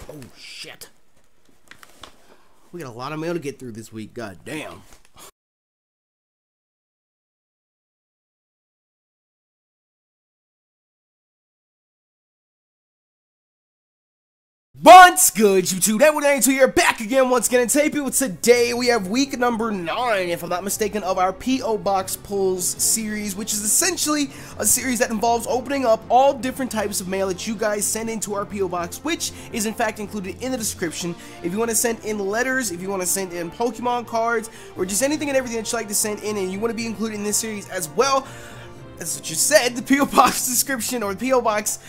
Oh, shit. We got a lot of mail to get through this week. God damn. What's good, YouTube? That here, back again once again. And today we have week number 9, if I'm not mistaken, of our P.O. Box Pulls series, which is essentially a series that involves opening up all different types of mail that you guys send into our P.O. Box, which is in fact included in the description. If you want to send in letters, if you want to send in Pokemon cards, or just anything and everything that you like to send in and you want to be included in this series as well, that's what you said, the P.O. Box description, or the P.O. Box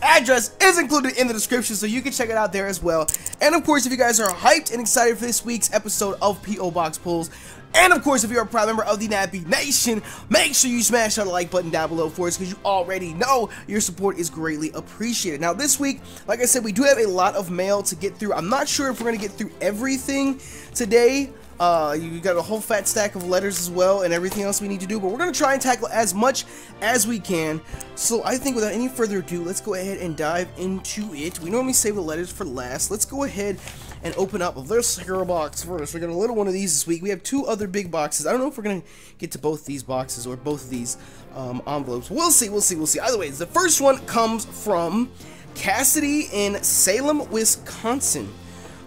address is included in the description, so you can check it out there as well. And of course, if you guys are hyped and excited for this week's episode of P.O. Box Pulls, and of course, if you're a proud member of the Nappy Nation, make sure you smash that like button down below for us, because you already know your support is greatly appreciated. Now, this week, like I said, we do have a lot of mail to get through. I'm not sure if we're going to get through everything today. You got a whole fat stack of letters as well and everything else we need to do, but we're going to try and tackle as much as we can. So I think without any further ado, let's go ahead and dive into it. We normally save the letters for last. Let's go ahead and open up this hero box first. We got a little one of these this week. We have 2 other big boxes. I don't know if we're going to get to both these boxes or both of these envelopes. We'll see. Either way, the first one comes from Cassidy in Salem, Wisconsin.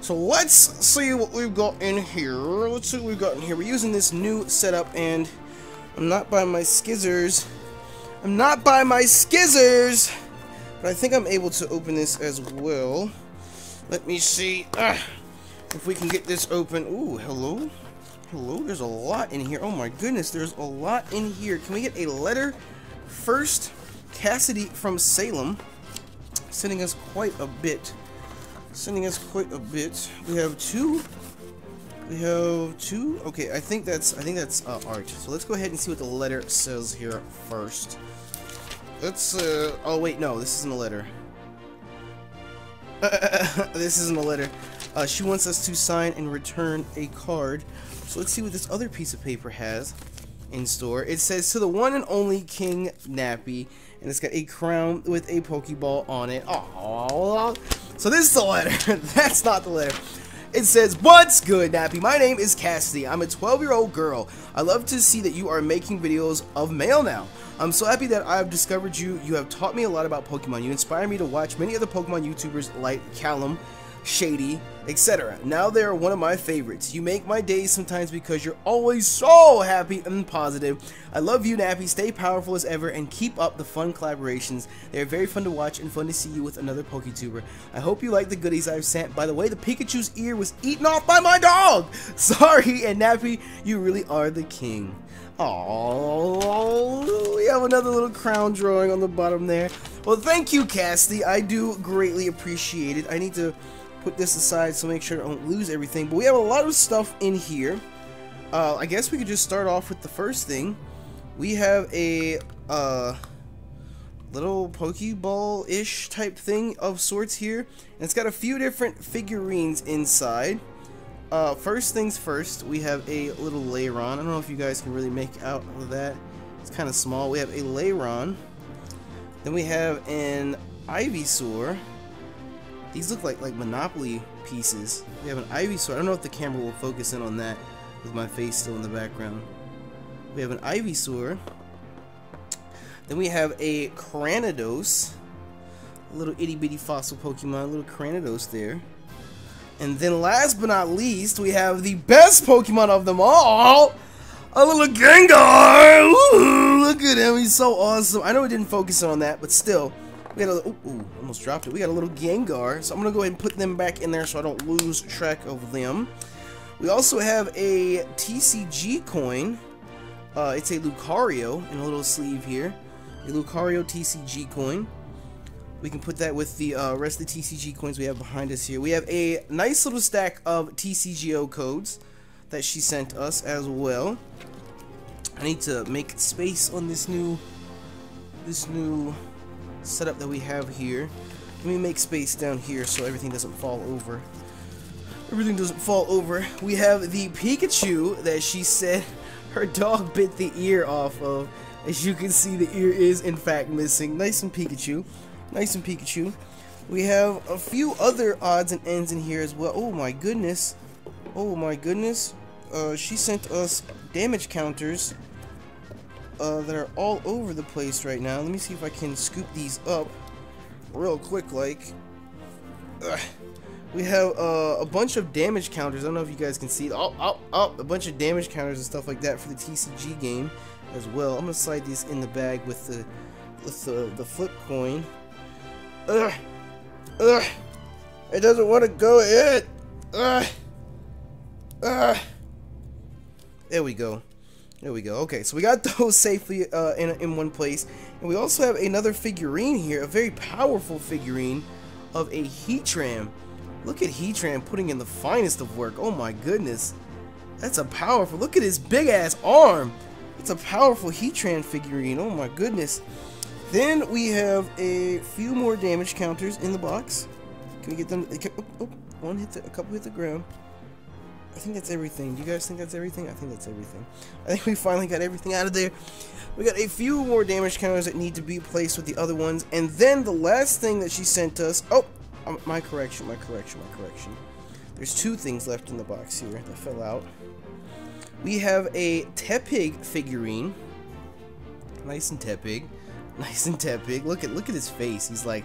So let's see what we've got in here. We're using this new setup, and I'm not by my skizzers. But I think I'm able to open this as well. Let me see if we can get this open. Ooh, hello. There's a lot in here. Oh my goodness, there's a lot in here. Can we get a letter first? Cassidy from Salem, sending us quite a bit. We have two. Okay, I think that's art. So let's go ahead and see what the letter says here first. Let's oh wait, no, this isn't a letter. This isn't a letter. She wants us to sign and return a card. So let's see what this other piece of paper has in store. It says, "To the one and only King Nappy," and it's got a crown with a Pokeball on it. Oh, so this is the letter. That's not the letter. It says, "What's good, Nappy? My name is Cassidy. I'm a 12-year-old girl. I love to see that you are making videos of mail now. I'm so happy that I've discovered you. You have taught me a lot about Pokemon. You inspire me to watch many other Pokemon YouTubers like Callum, Shady, etc. Now they're one of my favorites. You make my days sometimes because you're always so happy and positive. I love you, Nappy. Stay powerful as ever and keep up the fun collaborations. They're very fun to watch and fun to see you with another PokeTuber. I hope you like the goodies I've sent. By the way, the Pikachu's ear was eaten off by my dog. Sorry, and Nappy, you really are the king." Oh, we have another little crown drawing on the bottom there. Well, thank you, Cassidy. I do greatly appreciate it. I need to put this aside so make sure I don't lose everything, but we have a lot of stuff in here. I guess we could just start off with the first thing. We have a little Pokeball-ish type thing of sorts here, and it's got a few different figurines inside. First things first, we have a little Lairon. I don't know if you guys can really make out of that. It's kind of small. We have a Lairon. Then we have an Ivysaur. These look like Monopoly pieces. We have an Ivysaur. I don't know if the camera will focus in on that with my face still in the background. We have an Ivysaur. Then we have a Cranidos. A little itty bitty fossil Pokemon, a little Cranidos there. And then last but not least, we have the best Pokemon of them all, a little Gengar. Ooh, look at him, he's so awesome. I know we didn't focus on that, but still. We got a ooh, almost dropped it. We got a little Gengar, so I'm gonna go ahead and put them back in there so I don't lose track of them. We also have a TCG coin. It's a Lucario in a little sleeve here. A Lucario TCG coin. We can put that with the rest of the TCG coins we have behind us here. We have a nice little stack of TCGO codes that she sent us as well. I need to make space on this new setup that we have here. Let me make space down here so everything doesn't fall over. We have the Pikachu that she said her dog bit the ear off of. As you can see, the ear is in fact missing. Nice and Pikachu. We have a few other odds and ends in here as well. Oh my goodness. Oh my goodness. She sent us damage counters that are all over the place right now. Let me see if I can scoop these up real quick like. We have a bunch of damage counters. I don't know if you guys can see it. A bunch of damage counters and stuff like that for the TCG game as well. I'm gonna slide these in the bag with the flip coin. It doesn't want to go in. There we go. There we go. Okay, so we got those safely in one place, and we also have another figurine here, a very powerful figurine of a Heatran. Look at Heatran putting in the finest of work. Oh my goodness, that's a powerful. Look at his big ass arm. It's a powerful Heatran figurine. Oh my goodness. Then we have a few more damage counters in the box. Can we get them? One hit a couple hit the ground. I think that's everything. Do you guys think that's everything? I think that's everything. I think we finally got everything out of there. We got a few more damage counters that need to be placed with the other ones. And then the last thing that she sent us... Oh! My correction. There's two things left in the box here that fell out. We have a Tepig figurine. Nice and Tepig. Nice and Tepig. Look at his face. He's like...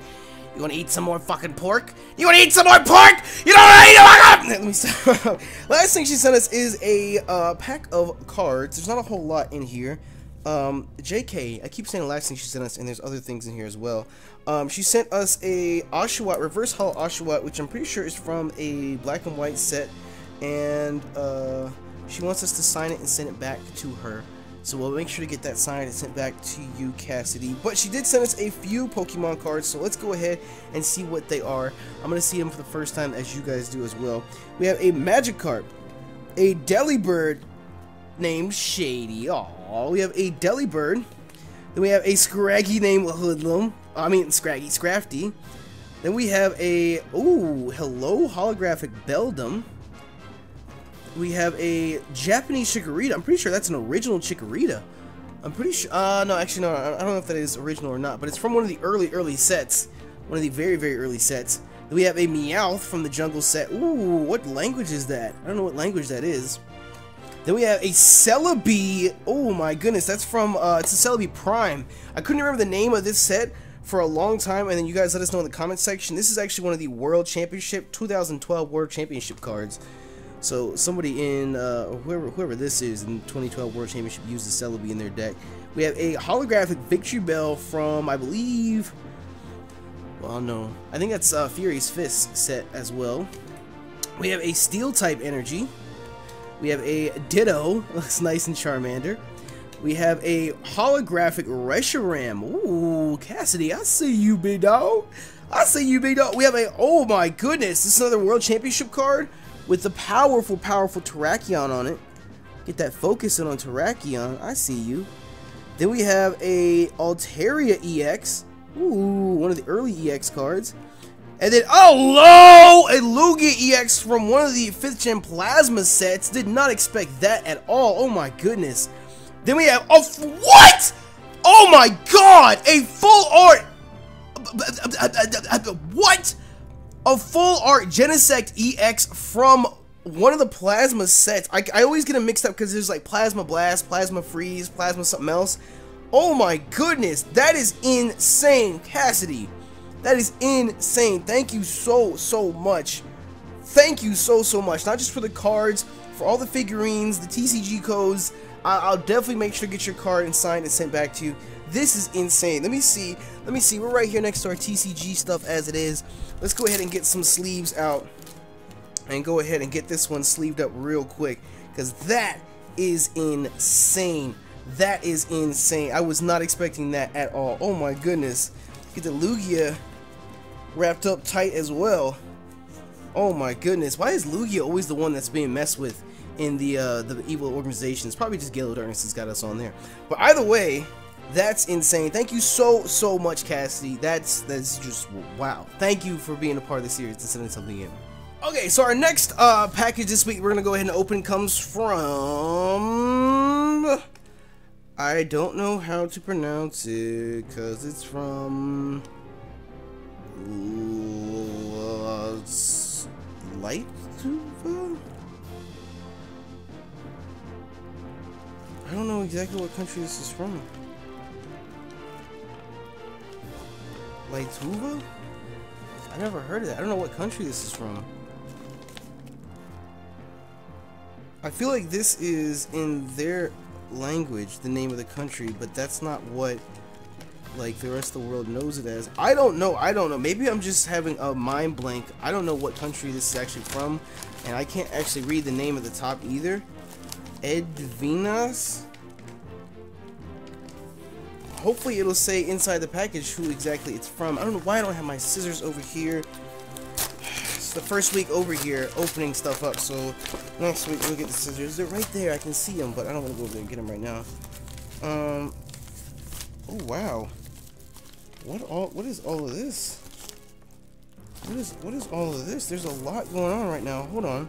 You wanna eat some more fucking pork? You wanna eat some more pork? You don't wanna eat pork? Let me stop. Last thing she sent us is a pack of cards. There's not a whole lot in here. JK, I keep saying the last thing she sent us, and there's other things in here as well. She sent us a Oshawott, reverse hollow Oshawott, which I'm pretty sure is from a black and white set, and she wants us to sign it and send it back to her. So we'll make sure to get that signed and sent back to you, Cassidy. But she did send us a few Pokemon cards, so let's go ahead and see what they are. I'm going to see them for the first time, as you guys do as well. We have a Magikarp, a Delibird named Shady. Aww. We have a Delibird. Then we have a Scraggy named Hoodlum. Scrafty. Then we have a, hello, holographic Beldum. We have a Japanese Chikorita. I'm pretty sure that's an original Chikorita. I'm pretty sure, no, actually, no, I don't know if that is original or not, but it's from one of the early sets. One of the very early sets. Then we have a Meowth from the Jungle set. Ooh, what language is that? I don't know what language that is. Then we have a Celebi. Oh my goodness, that's from, it's a Celebi Prime. I couldn't remember the name of this set for a long time, and then you guys let us know in the comment section. This is actually one of the World Championship, 2012 World Championship cards. So somebody in, whoever this is in 2012 World Championship used the Celebi in their deck. We have a holographic Victory Bell from, I believe, well, no, I think that's Fury's Fist set as well. We have a Steel type Energy. We have a Ditto, looks nice and Charmander. We have a holographic Reshiram. Ooh, Cassidy, I see you, big dog. I see you, big dog. We have a, oh my goodness, this is another World Championship card with the powerful Terrakion on it. Get that focus in on Terrakion. I see you. Then we have a Altaria EX. Ooh, one of the early EX cards. And then, oh, a Lugia EX from one of the 5th Gen Plasma sets. Did not expect that at all. Oh my goodness. Then we have, what? Oh my god, a full art. What? A full art Genesect EX from one of the Plasma sets. I always get them mixed up because there's like Plasma Blast, Plasma Freeze, Plasma something else. Oh my goodness, that is insane, Cassidy. That is insane. Thank you so much. Thank you so much. Not just for the cards, for all the figurines, the TCG codes. I'll definitely make sure to get your card and signed and sent back to you. This is insane. Let me see. We're right here next to our TCG stuff as it is. Let's go ahead and get some sleeves out and go ahead and get this one sleeved up real quick, because that is insane. That is insane. I was not expecting that at all. Oh my goodness. Get the Lugia wrapped up tight as well. Oh my goodness. Why is Lugia always the one that's being messed with in the evil organization? It's probably just Gale Darkness has got us on there. But either way, that's insane. Thank you so much, Cassidy. That's just wow. Thank you for being a part of the series and sending something in. Okay, so our next package this week we're gonna go ahead and open comes from, I don't know how to pronounce it because it's from Light Tuva? I don't know exactly what country this is from. Light Tuva? I never heard of that. I don't know what country this is from. I feel like this is in their language, the name of the country, but that's not what like the rest of the world knows it as. I don't know. Maybe I'm just having a mind blank. I don't know what country this is actually from, and I can't actually read the name at the top either. Edvinas. Hopefully it'll say inside the package who exactly it's from. I don't know why I don't have my scissors over here. It's the first week over here opening stuff up, so next week we'll get the scissors. They're right there. I can see them, but I don't want to go over there and get them right now. Oh wow. What is all of this? What is all of this? There's a lot going on right now. Hold on.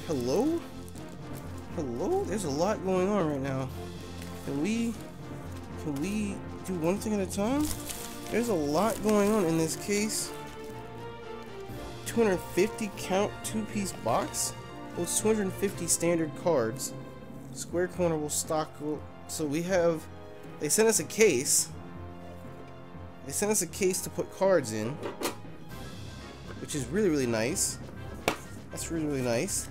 Hello? There's a lot going on right now. Can we do one thing at a time? There's a lot going on in this case. 250 count 2-piece box. Well, it's 250 standard cards. Square corner will stock. So we have. They sent us a case. They sent us a case to put cards in, which is really, really nice. That's really, really nice.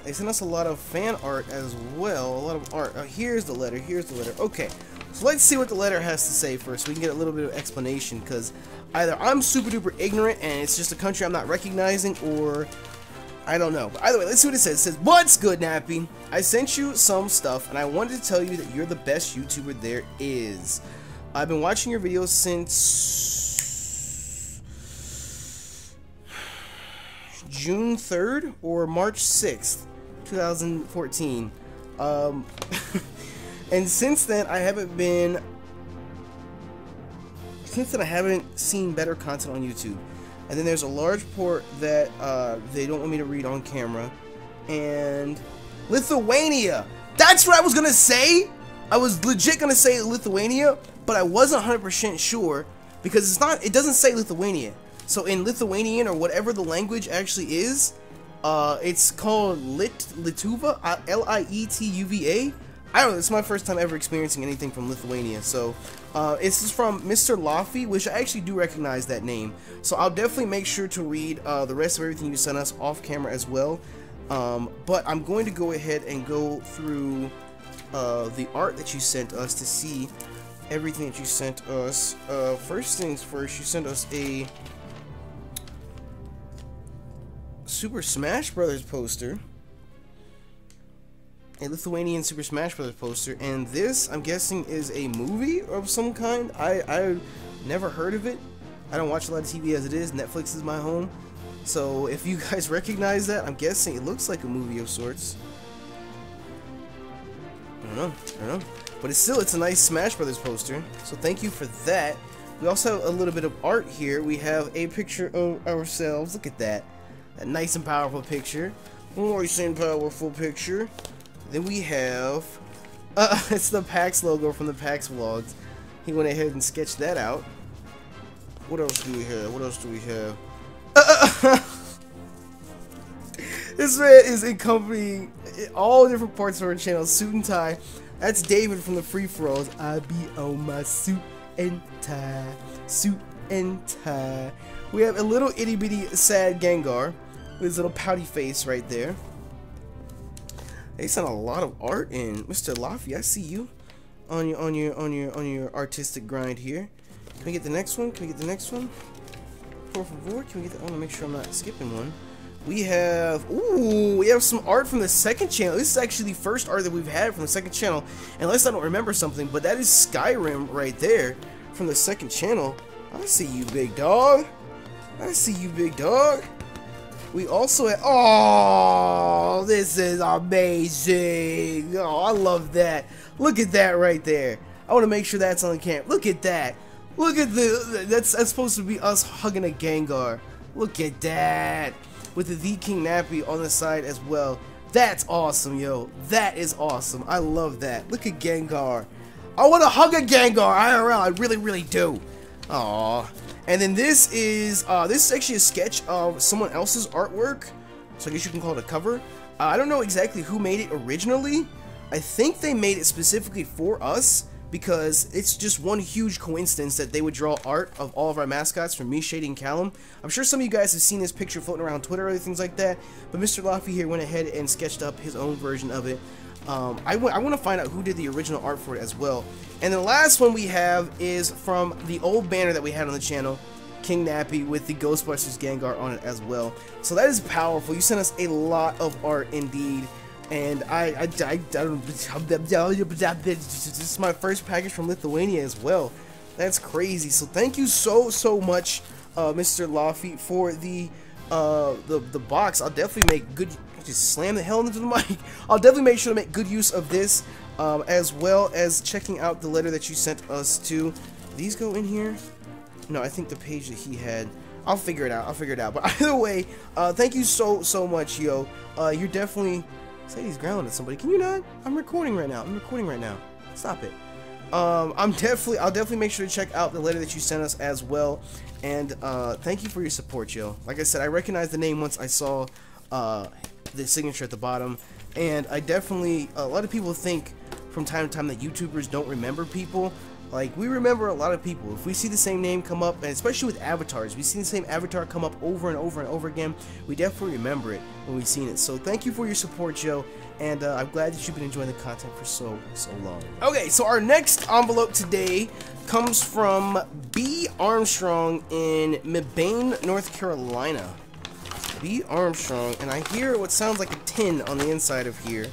They sent us a lot of fan art as well. A lot of art. Here's the letter. Okay. So let's see what the letter has to say first, so we can get a little bit of explanation, because either I'm super duper ignorant and it's just a country I'm not recognizing, or I don't know. But either way, let's see what it says. It says, "What's good, Nappy? I sent you some stuff and I wanted to tell you that you're the best YouTuber there is. I've been watching your videos since June 3rd or March 6th, 2014. And since then, I haven't seen better content on YouTube. And then there's a large port that they don't want me to read on camera. And Lithuania. That's what I was gonna say. I was legit gonna say Lithuania, but I wasn't 100% sure because it doesn't say Lithuania. So in Lithuanian, or whatever the language actually is, it's called Lituva, L-I-E-T-U-V-A. I don't know, it's my first time ever experiencing anything from Lithuania. So this is from Mr. Laffy, which I actually do recognize that name. So I'll definitely make sure to read the rest of everything you sent us off camera as well. But I'm going to go ahead and go through the art that you sent us to see everything that you sent us. First things first, you sent us a Super Smash Brothers poster. A Lithuanian Super Smash Brothers poster, and this, I'm guessing, is a movie of some kind. I never heard of it. I don't watch a lot of TV as it is. Netflix is my home. So if you guys recognize that, I'm guessing it looks like a movie of sorts. I don't know. But it's a nice Smash Brothers poster. So thank you for that. We also have a little bit of art here. We have a picture of ourselves. Look at that. A nice and powerful picture. Nice and powerful picture. Then we have, it's the PAX logo from the PAX vlogs. He went ahead and sketched that out. What else do we have? This man is accompanying all different parts of our channel, suit and tie. That's David from the Free For Alls. I be on my suit and tie. We have a little itty bitty sad Gengar with his little pouty face right there. They sent a lot of art in. Mr. Laffy, I see you on your artistic grind here. Can we get the next one? Por favor, can we get that? I want to make sure I'm not skipping one. We have some art from the second channel. This is actually the first art that we've had from the second channel, unless I don't remember something, but that is Skyrim right there from the second channel. I see you, big dog. We also have, oh, this is amazing. Oh, I love that. Look at that right there. I want to make sure that's on the camera. Look at that. Look at that's supposed to be us hugging a Gengar. Look at that. With the TheKingNappy on the side as well. That's awesome, yo. That is awesome. I love that. Look at Gengar. I want to hug a Gengar IRL. I really, really do. Aww. And then this is actually a sketch of someone else's artwork, so I guess you can call it a cover. I don't know exactly who made it originally. I think they made it specifically for us, because it's just one huge coincidence that they would draw art of all of our mascots from me, Shady, and Callum. I'm sure some of you guys have seen this picture floating around Twitter or other things like that, but Mr. Laffy here went ahead and sketched up his own version of it. I want to find out who did the original art for it as well. And the last one we have is from the old banner that we had on the channel, TheKingNappy, with the Ghostbusters Gengar on it as well. So that is powerful. You sent us a lot of art indeed. And this is my first package from Lithuania as well. That's crazy. So thank you so much, Mr. Laffy, for the box. I'll definitely make good. Just slam the hell into the mic. I'll definitely make sure to make good use of this, as well as checking out the letter that you sent us to. These go in here? No, I think the page that he had. I'll figure it out. But either way, thank you so much, yo. You're definitely. Say he's growling at somebody. Can you not? I'm recording right now. Stop it. I'll definitely make sure to check out the letter that you sent us as well. And thank you for your support, yo. Like I said, I recognized the name once I saw the signature at the bottom. And I definitely, a lot of people think from time to time that YouTubers don't remember people. Like, we remember a lot of people. If we see the same name come up, and especially with avatars, we see the same avatar come up over and over again, we definitely remember it when we've seen it. So thank you for your support, Joe, and I'm glad that you've been enjoying the content for so long. Okay, so our next envelope today comes from B. Armstrong in Mebane, North Carolina. B. Armstrong, and I hear what sounds like a tin on the inside of here.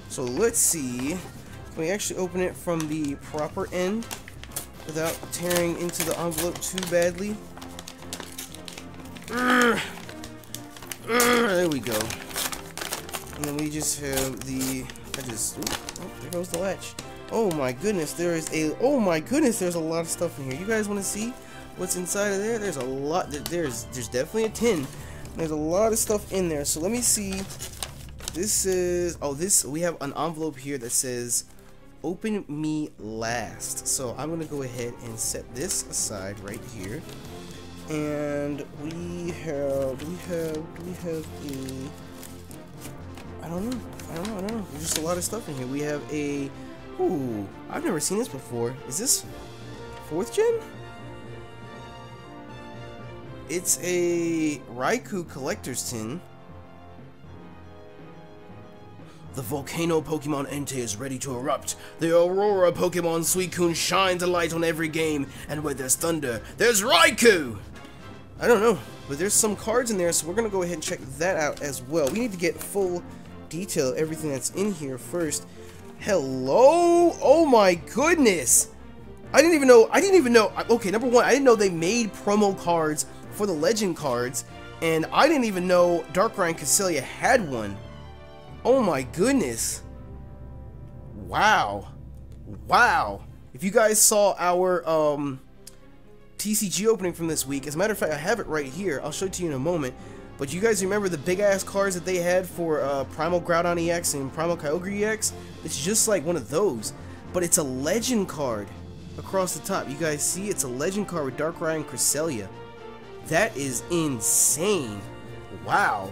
So let's see. Can we actually open it from the proper end without tearing into the envelope too badly? There we go. And then we just have the. Oh, there goes the latch. Oh my goodness, there's a lot of stuff in here. You guys want to see what's inside of there? There's a lot. There's definitely a tin. There's a lot of stuff in there. So let me see. This is. Oh, we have an envelope here that says, "Open me last." So I'm gonna go ahead and set this aside right here, and we have a. I don't know. There's just a lot of stuff in here. We have a. Ooh, I've never seen this before. Is this 4th gen? It's a Raikou collector's tin. The volcano Pokemon Entei is ready to erupt. The Aurora Pokemon Suicune shines a light on every game, and where there's thunder, there's Raikou! I don't know, but there's some cards in there, so we're gonna go ahead and check that out as well. We need to get full detail, everything that's in here first. Hello? Oh my goodness! I didn't even know. Okay, number one, I didn't know they made promo cards for the Legend cards, and I didn't even know Darkrai Cresselia had one. Oh my goodness. Wow. If you guys saw our TCG opening from this week, as a matter of fact, I have it right here. I'll show it to you in a moment. But you guys remember the big ass cards that they had for Primal Groudon EX and Primal Kyogre EX? It's just like one of those, but it's a Legend card across the top. You guys see, it's a Legend card with Darkrai and Cresselia. That is insane. Wow.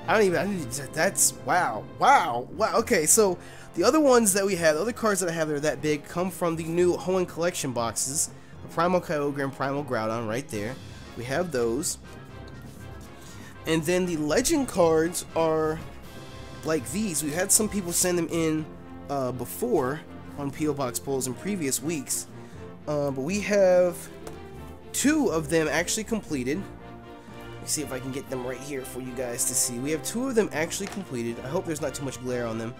That's wow. Okay, so the other ones that we have, the other cards that I have that are that big, come from the new Hoenn collection boxes. The Primal Kyogre and Primal Groudon right there. We have those. And then the Legend cards are like these. We had some people send them in before on P.O. Box polls in previous weeks. But we have 2 of them actually completed. Let me see if I can get them right here for you guys to see. We have 2 of them actually completed. I hope there's not too much glare on them.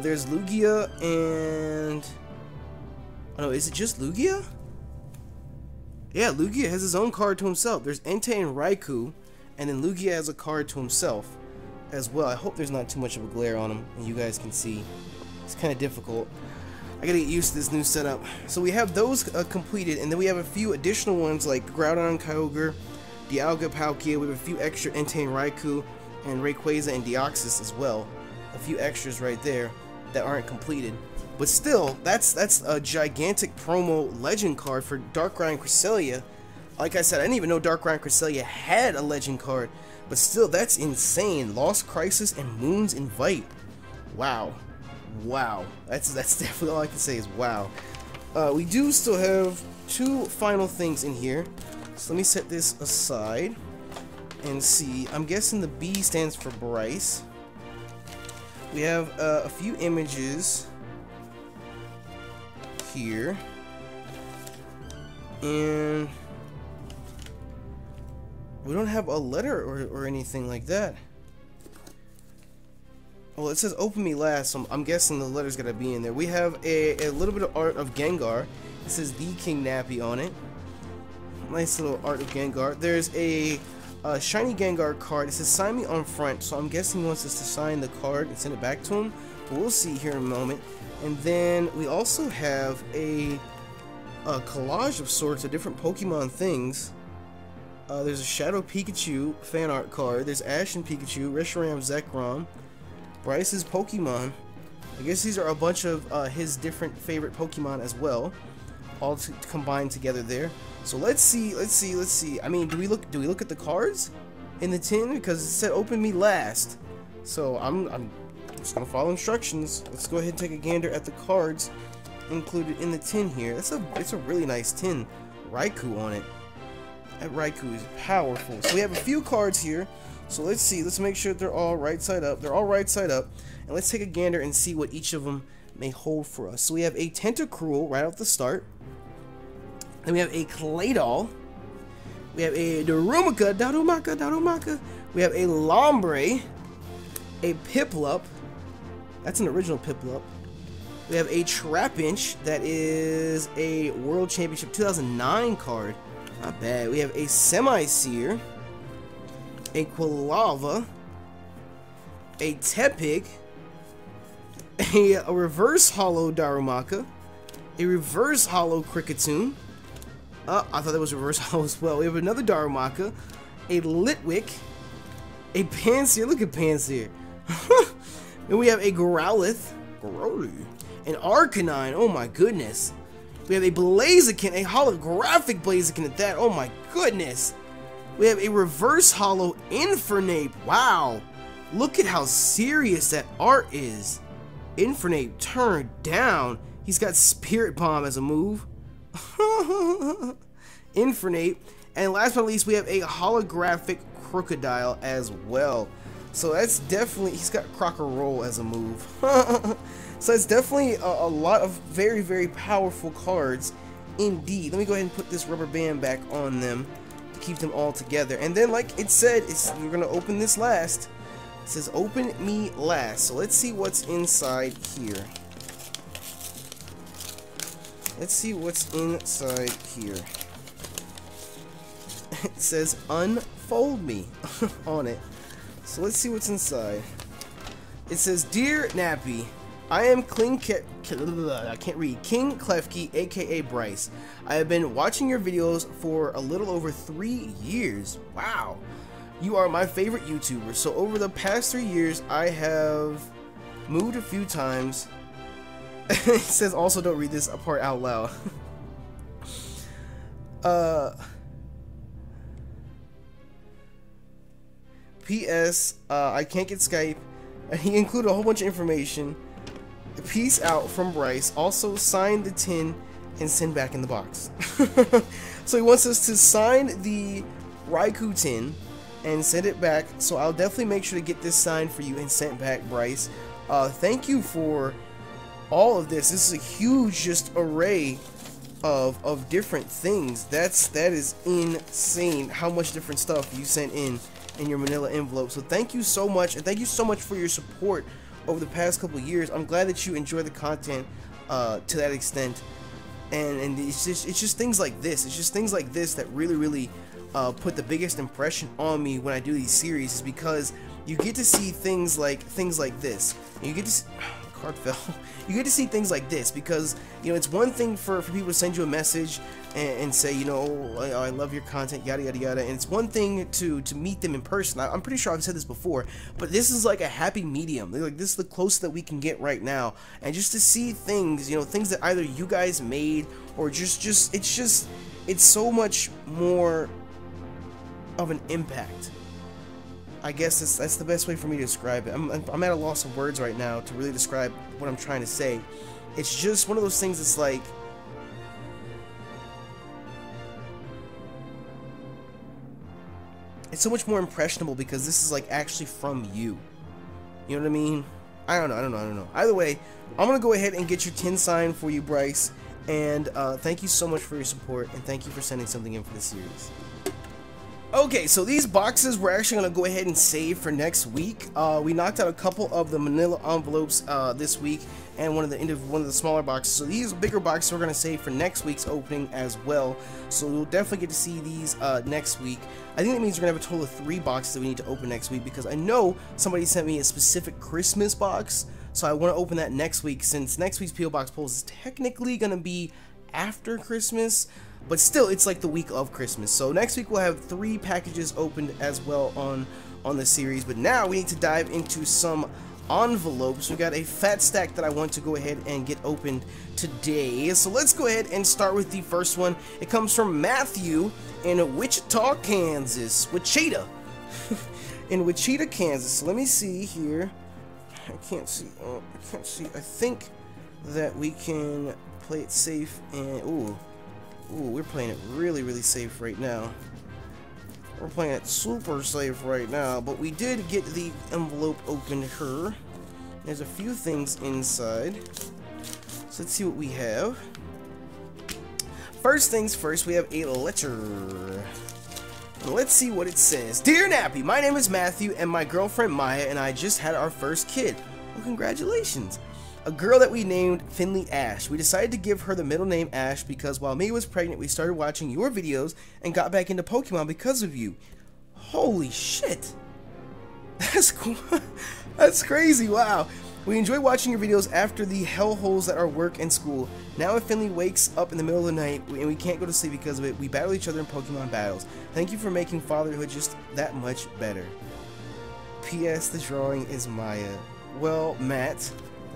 There's Lugia and... Oh no, is it just Lugia? Yeah, Lugia has his own card to himself. There's Entei and Raikou, and then Lugia has a card to himself as well. I hope there's not too much of a glare on him, and you guys can see. It's kind of difficult. I gotta get used to this new setup. So we have those completed, and then we have a few additional ones like Groudon, Kyogre, Dialga, Palkia. We have a few extra Entei and Raikou, and Rayquaza and Deoxys as well. A few extras right there that aren't completed. But still, that's a gigantic promo Legend card for Darkrai and Cresselia. Like I said, I didn't even know Darkrai Cresselia had a legend card, but still, that's insane. Lost Crisis and Moon's Invite. Wow. Wow. That's definitely all I can say is wow. We do still have 2 final things in here. So let me set this aside and see. I'm guessing the B stands for Bryce. We have a few images here. And we don't have a letter or anything like that. Well, it says open me last, so I'm guessing the letter's gotta be in there. We have a little bit of art of Gengar. It says TheKingNappy on it. Nice little art of Gengar. There's a shiny Gengar card. It says sign me on front, so I'm guessing he wants us to sign the card and send it back to him. But we'll see here in a moment. And then we also have a collage of sorts of different Pokemon things. There's a Shadow Pikachu fan art card. There's Ash and Pikachu, Reshiram, Zekrom, Bryce's Pokemon. I guess these are a bunch of his different favorite Pokemon as well, all combined together there. So let's see. I mean, do we look at the cards in the tin, because it said open me last. So I'm just gonna follow instructions. Let's go ahead and take a gander at the cards included in the tin here. It's a really nice tin. Raikou on it. That Raikou is powerful. So we have a few cards here. So let's see. Let's make sure they're all right side up. They're all right side up. And let's take a gander and see what each of them may hold for us. So we have a Tentacruel right off the start. Then we have a Claydol. We have a Darumaka. We have a Lombre. A Piplup. That's an original Piplup. We have a Trapinch. That is a World Championship 2009 card. Not bad. We have a Semi-Seer. A Quilava, a Tepig, a reverse hollow Darumaka, a reverse hollow Kricketune. I thought that was reverse hollow as well. We have another Darumaka, a Litwick, a Panseer. Look at Panseer. Then we have a Growlithe, an Arcanine. Oh my goodness. We have a Blaziken, a holographic Blaziken at that. Oh my goodness. We have a reverse hollow Infernape. Wow. Look at how serious that art is. Infernape turned down. He's got Spirit Bomb as a move. Infernape. And last but not least, we have a holographic Crocodile as well. So that's definitely, he's got Crocoroll as a move. So it's definitely a lot of very, very powerful cards indeed. Let me go ahead and put this rubber band back on them. Keep them all together. And then, like it said, we're gonna open this last. It says open me last. So let's see what's inside here. Let's see what's inside here. It says unfold me on it. So let's see what's inside. It says, Dear Nappy, I am King Klefki, aka Bryce. I have been watching your videos for a little over 3 years. Wow. You are my favorite YouTuber. So over the past 3 years, I have moved a few times. It says also don't read this part out loud. P.S. I can't get Skype. He included a whole bunch of information. Peace out from Bryce. Also sign the tin and send back in the box. So he wants us to sign the Raikou tin and send it back. So I'll definitely make sure to get this signed for you and sent back, Bryce. Thank you for all of this. This is a huge just array of different things. That is insane how much different stuff you sent in your manila envelope. So thank you so much, and thank you so much for your support over the past couple of years. I'm glad that you enjoy the content to that extent, and it's just things like this. It's just things like this that really put the biggest impression on me when I do these series, is because you get to see things like this. And you get to see, card fell. You get to see things like this because, you know, it's one thing for people to send you a message and say, you know, I love your content, yada yada yada, and it's one thing to meet them in person. I'm pretty sure I've said this before, but this is like a happy medium. Like, this is the closest that we can get right now, and just to see things, you know, things that either you guys made or it's just it's so much more of an impact. I guess that's the best way for me to describe it. I'm at a loss of words right now to really describe what I'm trying to say. It's just one of those things that's like, it's so much more impressionable because this is like actually from you. You know what I mean? I don't know. Either way, I'm gonna go ahead and get your tin sign for you, Bryce. And thank you so much for your support, and thank you for sending something in for the series. Okay, so these boxes we're actually going to go ahead and save for next week. We knocked out a couple of the manila envelopes this week, and one of the smaller boxes. So these bigger boxes we're going to save for next week's opening as well. So we'll definitely get to see these next week. I think that means we're going to have a total of 3 boxes that we need to open next week, because I know somebody sent me a specific Christmas box. So I want to open that next week, since next week's P.O. Box Pulls is technically going to be after Christmas. But still, it's like the week of Christmas. So next week we'll have 3 packages opened as well on the series. But now we need to dive into some envelopes. We got a fat stack that I want to go ahead and get opened today. So let's go ahead and start with the first one. It comes from Matthew in Wichita, Kansas. Wichita. In Wichita, Kansas. So let me see here. I can't see. I think that we can play it safe and ooh, we're playing it really safe right now. We're playing it super safe right now, but we did get the envelope opened here. There's a few things inside. So let's see what we have. First things first, we have a letter. Let's see what it says. Dear Nappy, my name is Matthew, and my girlfriend Maya and I just had our first kid. Well, congratulations. A girl that we named Finley Ash. We decided to give her the middle name Ash because while Mia was pregnant, we started watching your videos and got back into Pokemon because of you. Holy shit. That's cool. That's crazy. Wow. We enjoy watching your videos after the hellholes that are work and school. Now if Finley wakes up in the middle of the night and we can't go to sleep because of it, we battle each other in Pokemon battles. Thank you for making fatherhood just that much better. P.S. The drawing is Maya. Well, Matt,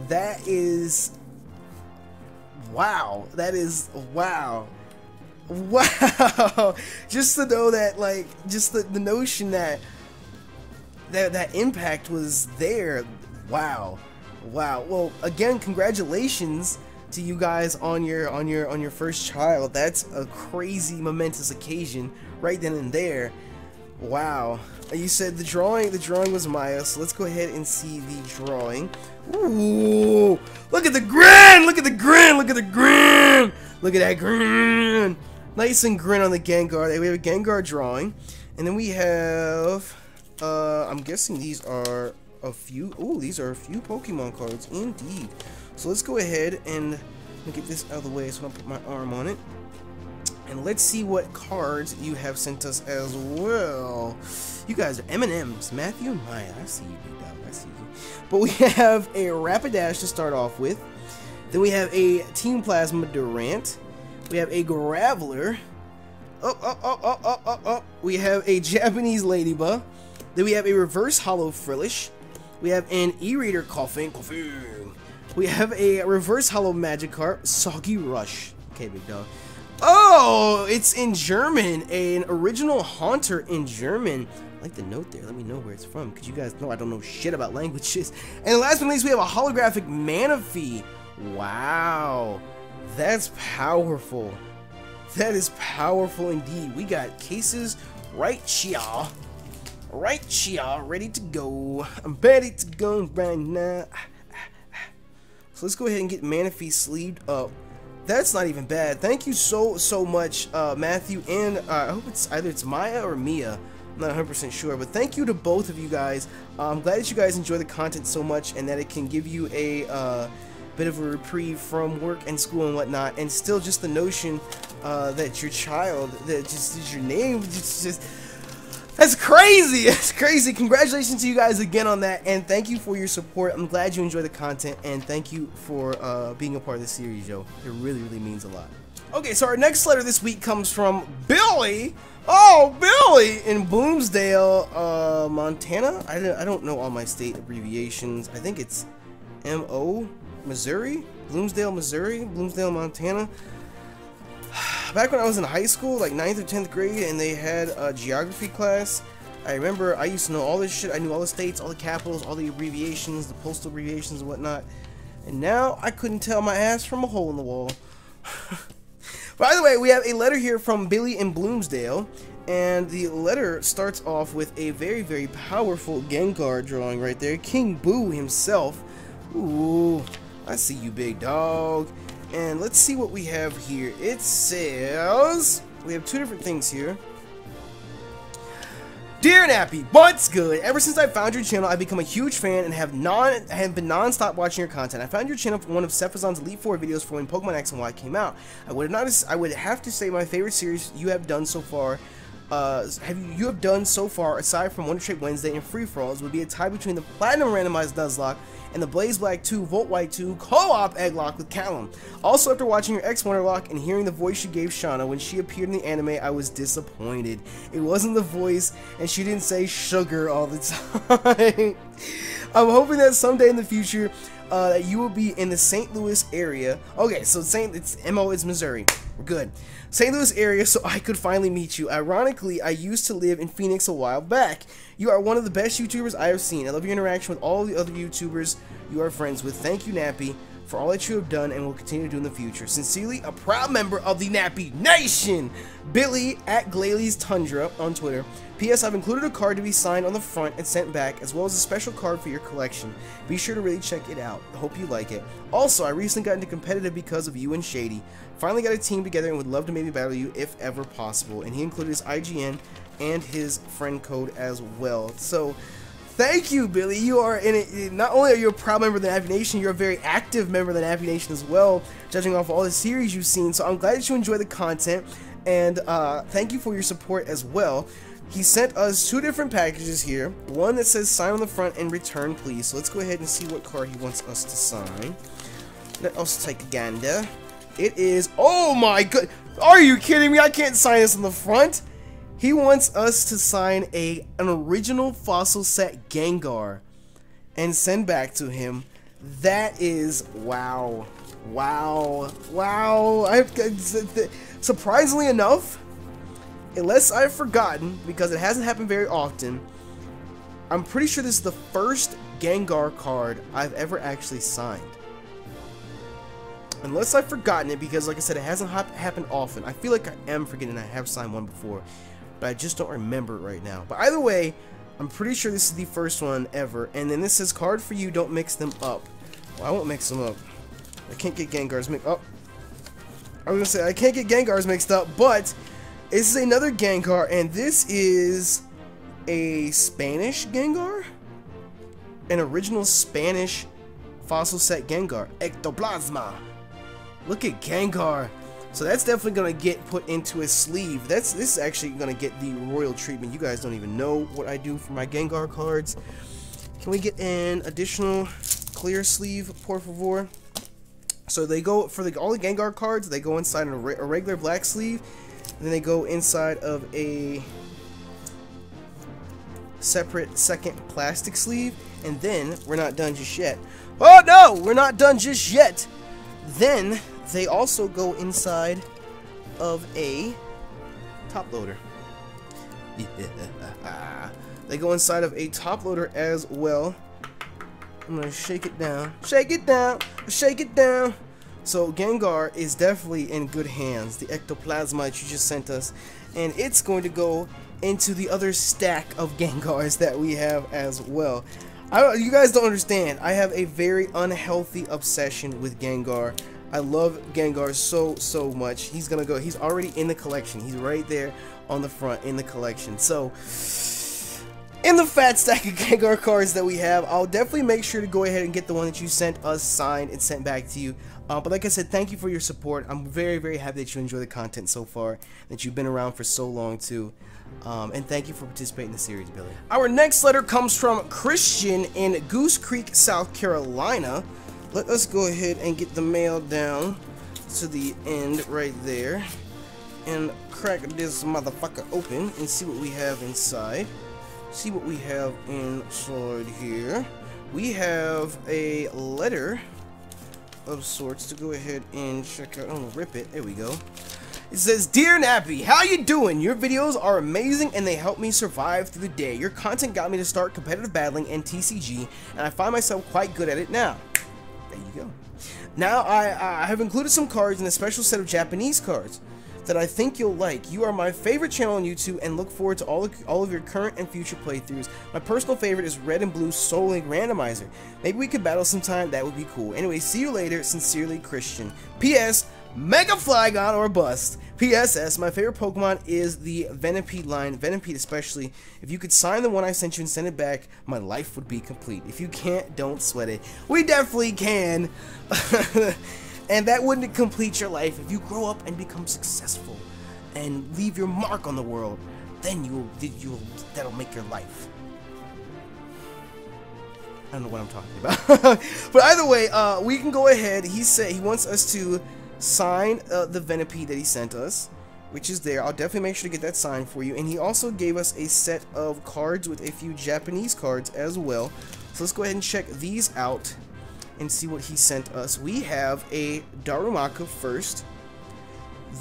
that is wow. That is wow. Wow. Just to know that, like, just the notion that that impact was there. Wow. Wow. Well, again, congratulations to you guys on your first child. That's a crazy momentous occasion right then and there. Wow. You said the drawing was Maya, so let's go ahead and see the drawing. Ooh, look at the grin! Look at the grin! Look at the grin! Look at that grin! Nice and grin on the Gengar. We have a Gengar drawing, and then we have I'm guessing these are a few. Oh, these are a few Pokemon cards indeed. So let's go ahead and get this out of the way so I don't put my arm on it. And let's see what cards you have sent us as well. You guys are M&M's, Matthew and Maya. I see you, big dog. I see you. But we have a Rapidash to start off with. Then we have a Team Plasma Durant. We have a Graveler. We have a Japanese Ladybug. Then we have a Reverse Hollow Frillish. We have an E-Reader Coughing. We have a Reverse Hollow Magikarp, Soggy Rush. Okay, big dog. Oh, it's in German. An original Haunter in German. I like the note there. Let me know where it's from, because you guys know I don't know shit about languages. And last but not least, we have a holographic Manaphy. Wow. That's powerful. That is powerful indeed. We got cases right here. Right here. Ready to go. I'm ready to go right now. So let's go ahead and get Manaphy sleeved up. That's not even bad. Thank you so much, Matthew, and I hope it's Maya or Mia. I'm not 100% sure, but thank you to both of you guys. I'm glad that you guys enjoy the content so much and that it can give you a bit of a reprieve from work and school and whatnot, and still just the notion that your child, that just is your name, just that's crazy. That's crazy. Congratulations to you guys again on that, and thank you for your support. I'm glad you enjoy the content, and thank you for being a part of the series, yo. It really means a lot. Okay, so our next letter this week comes from Billy. Oh, Billy in Bloomsdale, Montana. I don't know all my state abbreviations. I think it's M.O. Missouri, Bloomsdale, Missouri, Bloomsdale, Montana. back when I was in high school, like 9th or 10th grade, and they had a geography class, I remember I used to know all this shit. I knew all the states, all the capitals, all the abbreviations, the postal abbreviations and whatnot. And now I couldn't tell my ass from a hole in the wall. By the way, we have a letter here from Billy in Bloomsdale. And the letter starts off with a very, very powerful Gengar drawing right there. King Boo himself. Ooh, I see you, big dog. And let's see what we have here. It says, we have two different things here. Dear Nappy, what's good? Ever since I found your channel, I've become a huge fan and have been non-stop watching your content. I found your channel for one of Cephazon's Elite Four videos for when Pokemon X and Y came out. I would have to say my favorite series you have done so far. You have done so far, aside from Wonder Trade Wednesday and Free For Alls, would be a tie between the Platinum Randomized Nuzlocke and the Blaze Black 2 Volt White 2 Co-op Egglock with Callum. Also, after watching your X Wonderlock and hearing the voice you gave Shauna when she appeared in the anime, I was disappointed. It wasn't the voice, and she didn't say sugar all the time. I'm hoping that someday in the future that you will be in the St. Louis area. Okay, so it's MO is Missouri. We're good. St. Louis area, so I could finally meet you. Ironically, I used to live in Phoenix a while back. You are one of the best YouTubers I have seen. I love your interaction with all the other YouTubers you are friends with. Thank you, Nappy, for all that you have done and will continue to do in the future. Sincerely, a proud member of the Nappy Nation, Billy at Glayley's Tundra on Twitter. P.S. I've included a card to be signed on the front and sent back, as well as a special card for your collection. Be sure to really check it out. I hope you like it. Also, I recently got into competitive because of you and Shady. Finally got a team together and would love to maybe battle you if ever possible. And he included his IGN and his friend code as well. So, thank you, Billy. You are in it. Not only are you a proud member of the Nappy Nation, you're a very active member of the Nappy Nation as well, judging off all the series you've seen. So I'm glad that you enjoy the content, and thank you for your support as well. He sent us two different packages here. One that says sign on the front and return, please. So let's go ahead and see what card he wants us to sign. Let us take a gander. It is, oh my god, are you kidding me? I can't sign this on the front. He wants us to sign an original fossil set Gengar and send back to him. That is, wow. Wow. Wow. Surprisingly enough, unless I've forgotten, because it hasn't happened very often, I'm pretty sure this is the first Gengar card I've ever actually signed. Unless I've forgotten it, because like I said, it hasn't happened often. I feel like I am forgetting I have signed one before, but I just don't remember it right now. But either way, I'm pretty sure this is the first one ever. And then this says, card for you, don't mix them up. Well, I won't mix them up. I can't get Gengars mixed up. I was gonna say, I can't get Gengars mixed up, but this is another Gengar, and this is a Spanish Gengar? An original Spanish fossil set Gengar. Ectoplasma. Look at Gengar. So that's definitely gonna get put into a sleeve. This is actually gonna get the royal treatment. You guys don't even know what I do for my Gengar cards. Can we get an additional clear sleeve, por favor? So they go for all the Gengar cards. They go inside a regular black sleeve, and then they go inside of a separate second plastic sleeve. And then we're not done just yet. Oh no, we're not done just yet. Then they also go inside of a top loader. Yeah. They go inside of a top loader as well. I'm gonna shake it down. Shake it down. Shake it down. So Gengar is definitely in good hands. The Ectoplasmite you just sent us. And it's going to go into the other stack of Gengars that we have as well. You guys don't understand. I have a very unhealthy obsession with Gengar. I love Gengar so much. He's gonna go. He's already in the collection. He's right there on the front in the collection. So, in the fat stack of Gengar cards that we have, I'll definitely make sure to go ahead and get the one that you sent us signed and sent back to you. But like I said, thank you for your support. I'm very happy that you enjoy the content so far, that you've been around for so long too. And thank you for participating in the series, Billy. Our next letter comes from Christian in Goose Creek, South Carolina. Let us go ahead and get the mail down to the end right there and crack this motherfucker open and see what we have inside. See what we have inside here. We have a letter of sorts to go ahead and check out. I'm gonna rip it. There we go. It says, "Dear Nappy, how you doing? Your videos are amazing and they help me survive through the day. Your content got me to start competitive battling and TCG, and I find myself quite good at it now." There you go. Now I have included some cards in a special set of Japanese cards that I think you'll like. You are my favorite channel on YouTube and look forward to all of your current and future playthroughs. My personal favorite is Red and Blue Soul Link Randomizer. Maybe we could battle sometime, that would be cool. Anyway, see you later. Sincerely, Christian. P.S. Mega Flygon or bust. P.S.S. My favorite Pokemon is the Venipede line. Venipede especially. If you could sign the one I sent you and send it back, my life would be complete. If you can't, don't sweat it. We definitely can. And that wouldn't complete your life. If you grow up and become successful and leave your mark on the world, then that'll make your life. I don't know what I'm talking about. But either way, we can go ahead. He said he wants us to sign the Venipede that he sent us, which is there. I'll definitely make sure to get that signed for you. And he also gave us a set of cards with a few Japanese cards as well. So let's go ahead and check these out and see what he sent us. We have a Darumaka first,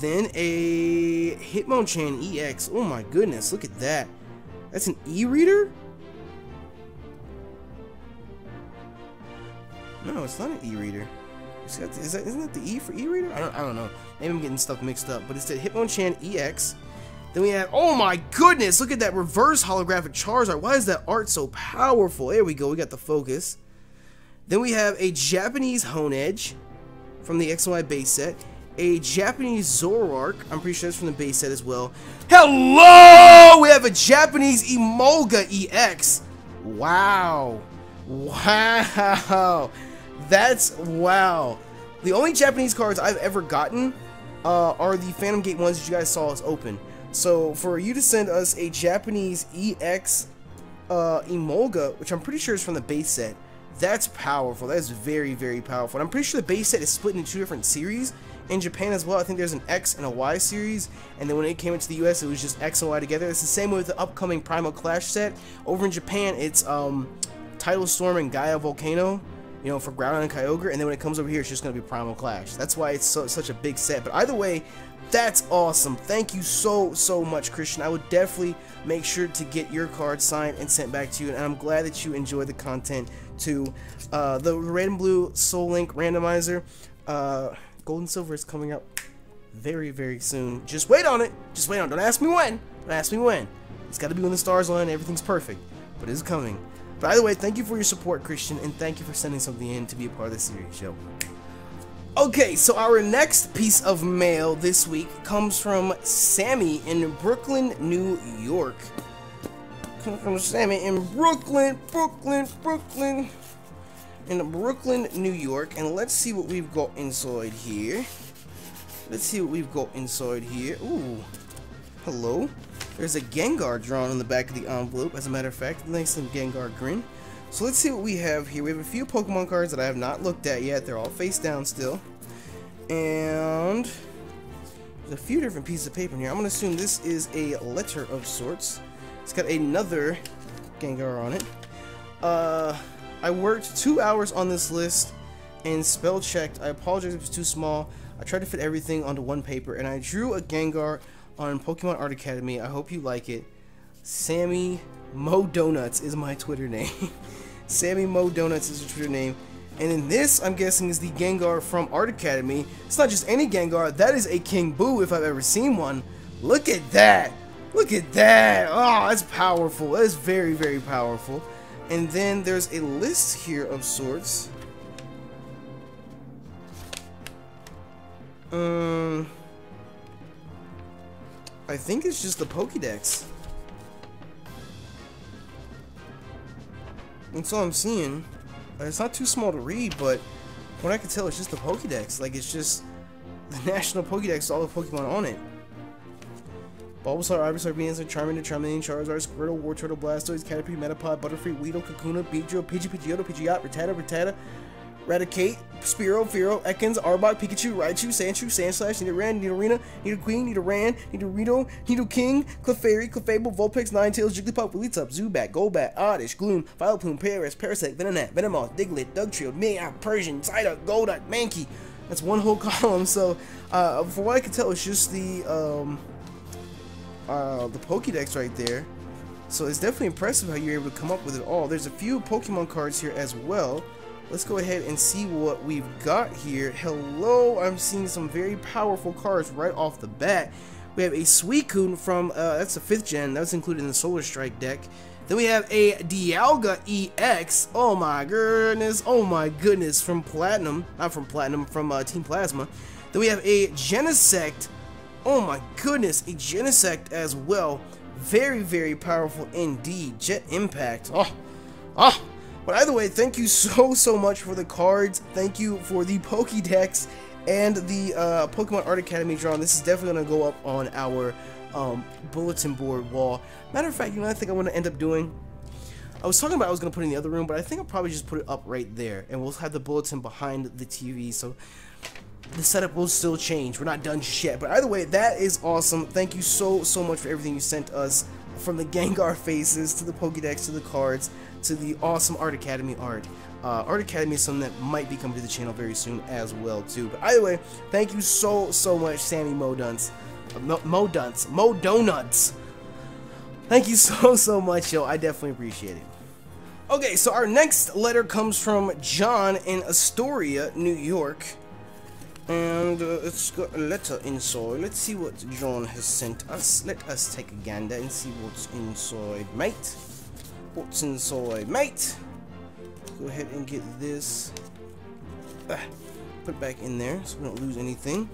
then a Hitmonchan EX. Oh my goodness, look at that. That's an E-reader? No, it's not an E-reader. Isn't that the E for E-reader? I don't know. Maybe I'm getting stuff mixed up. But it's the Hitmonchan EX. Then we have, oh my goodness, look at that reverse holographic Charizard. Why is that art so powerful? There we go, we got the focus. Then we have a Japanese Honedge from the X and Y base set. A Japanese Zoroark. I'm pretty sure that's from the base set as well. Hello! We have a Japanese Emolga EX. Wow. Wow. That's wow. The only Japanese cards I've ever gotten are the Phantom Gate ones that you guys saw us open. So for you to send us a Japanese EX Emolga, which I'm pretty sure is from the base set, that's powerful. That is very, very powerful. And I'm pretty sure the base set is split into 2 different series in Japan as well. I think there's an X and a Y series, and then when it came into the US, it was just X and Y together. It's the same way with the upcoming Primal Clash set. Over in Japan, it's Tidal Storm and Gaia Volcano, you know, for Groudon and Kyogre, and then when it comes over here, it's just going to be Primal Clash. That's why it's such a big set. But either way, that's awesome. Thank you so much, Christian. I would definitely make sure to get your card signed and sent back to you, and I'm glad that you enjoyed the content too. The Red and Blue Soul Link Randomizer, Gold and Silver is coming up very, very soon. Just wait on it. Just wait on it. Don't ask me when. Don't ask me when. It's got to be when the stars align and everything's perfect. But it's coming. But either way, thank you for your support, Christian, and thank you for sending something in to be a part of this series, yo. Okay, so our next piece of mail this week comes from Sammy in Brooklyn, New York. Comes from Sammy in Brooklyn, in Brooklyn, New York, and let's see what we've got inside here. Ooh, hello. There's a Gengar drawn on the back of the envelope, as a matter of fact. Nice little Gengar grin. So let's see what we have here. We have a few Pokemon cards that I have not looked at yet. They're all face down still. And there's a few different pieces of paper in here. I'm going to assume this is a letter of sorts. It's got another Gengar on it. I worked 2 hours on this list and spell checked. I apologize if it was too small. I tried to fit everything onto one paper, and I drew a Gengar on Pokemon Art Academy. I hope you like it. Sammy Mo Donuts is my Twitter name. Sammy Mo Donuts is your Twitter name. And in this, I'm guessing, is the Gengar from Art Academy. It's not just any Gengar. That is a King Boo if I've ever seen one. Look at that. Look at that. Oh, that's powerful. That is very, very powerful. And then there's a list here of sorts. I think it's just the Pokédex. That's all I'm seeing. It's not too small to read, but what I can tell, it's just the Pokédex. Like, it's just the National Pokédex, all the Pokemon on it. Bulbasaur, Ivysaur, Venusaur, Charmander, Charmeleon, Charizard, Squirtle, Wartortle, Blastoise, Caterpie, Metapod, Butterfree, Weedle, Kakuna, Beedrill, Pidgey, Pidgeotto, Pidgeot, Rattata, Raticate, Spearow, Fearow, Ekans, Arbok, Pikachu, Raichu, Sandshrew, Sandslash, Nidoran, Nidorina, Nidoqueen, Nidoran, Nidorino, Nidoking, Clefairy, Clefable, Vulpix, Ninetales, Jigglypuff, Wigglytuff, Zubat, Golbat, Oddish, Gloom, Vileplume, Paras, Parasect, Venonat, Venomoth, Diglett, Dugtrio, Meowth, Persian, Psyduck, Golduck, Mankey, That's one whole column. So, from what I can tell, it's just the Pokédex right there. So it's definitely impressive how you're able to come up with it all. There's a few Pokemon cards here as well. Let's go ahead and see what we've got here. Hello, I'm seeing some very powerful cards right off the bat. We have a Suicune from, that's the 5th gen, that's included in the Solar Strike deck. Then we have a Dialga EX, oh my goodness, from Platinum, not from Platinum, from Team Plasma. Then we have a Genesect, oh my goodness, a Genesect as well. Very, very powerful indeed. Jet Impact, But either way, thank you so much for the cards. Thank you for the Pokédex and the Pokemon Art Academy drawing. This is definitely going to go up on our bulletin board wall. Matter of fact, you know what I think I want to end up doing? I was talking about I was going to put it in the other room, but I think I'll probably just put it up right there. And we'll have the bulletin behind the TV, so the setup will still change. We're not done just yet. But either way, that is awesome. Thank you so much for everything you sent us. From the Gengar faces, to the Pokédex, to the cards, to the awesome Art Academy art. Art Academy is something that might be coming to the channel very soon as well too. But either way, thank you so much, Sammy Modonuts. Modonuts. Thank you so much, yo. I definitely appreciate it. Okay, so our next letter comes from John in Astoria, New York. And it's got a letter inside. Let's see what John has sent us. Let us take a gander and see what's inside, mate. What's inside, mate? Go ahead and get this. Put it back in there so we don't lose anything.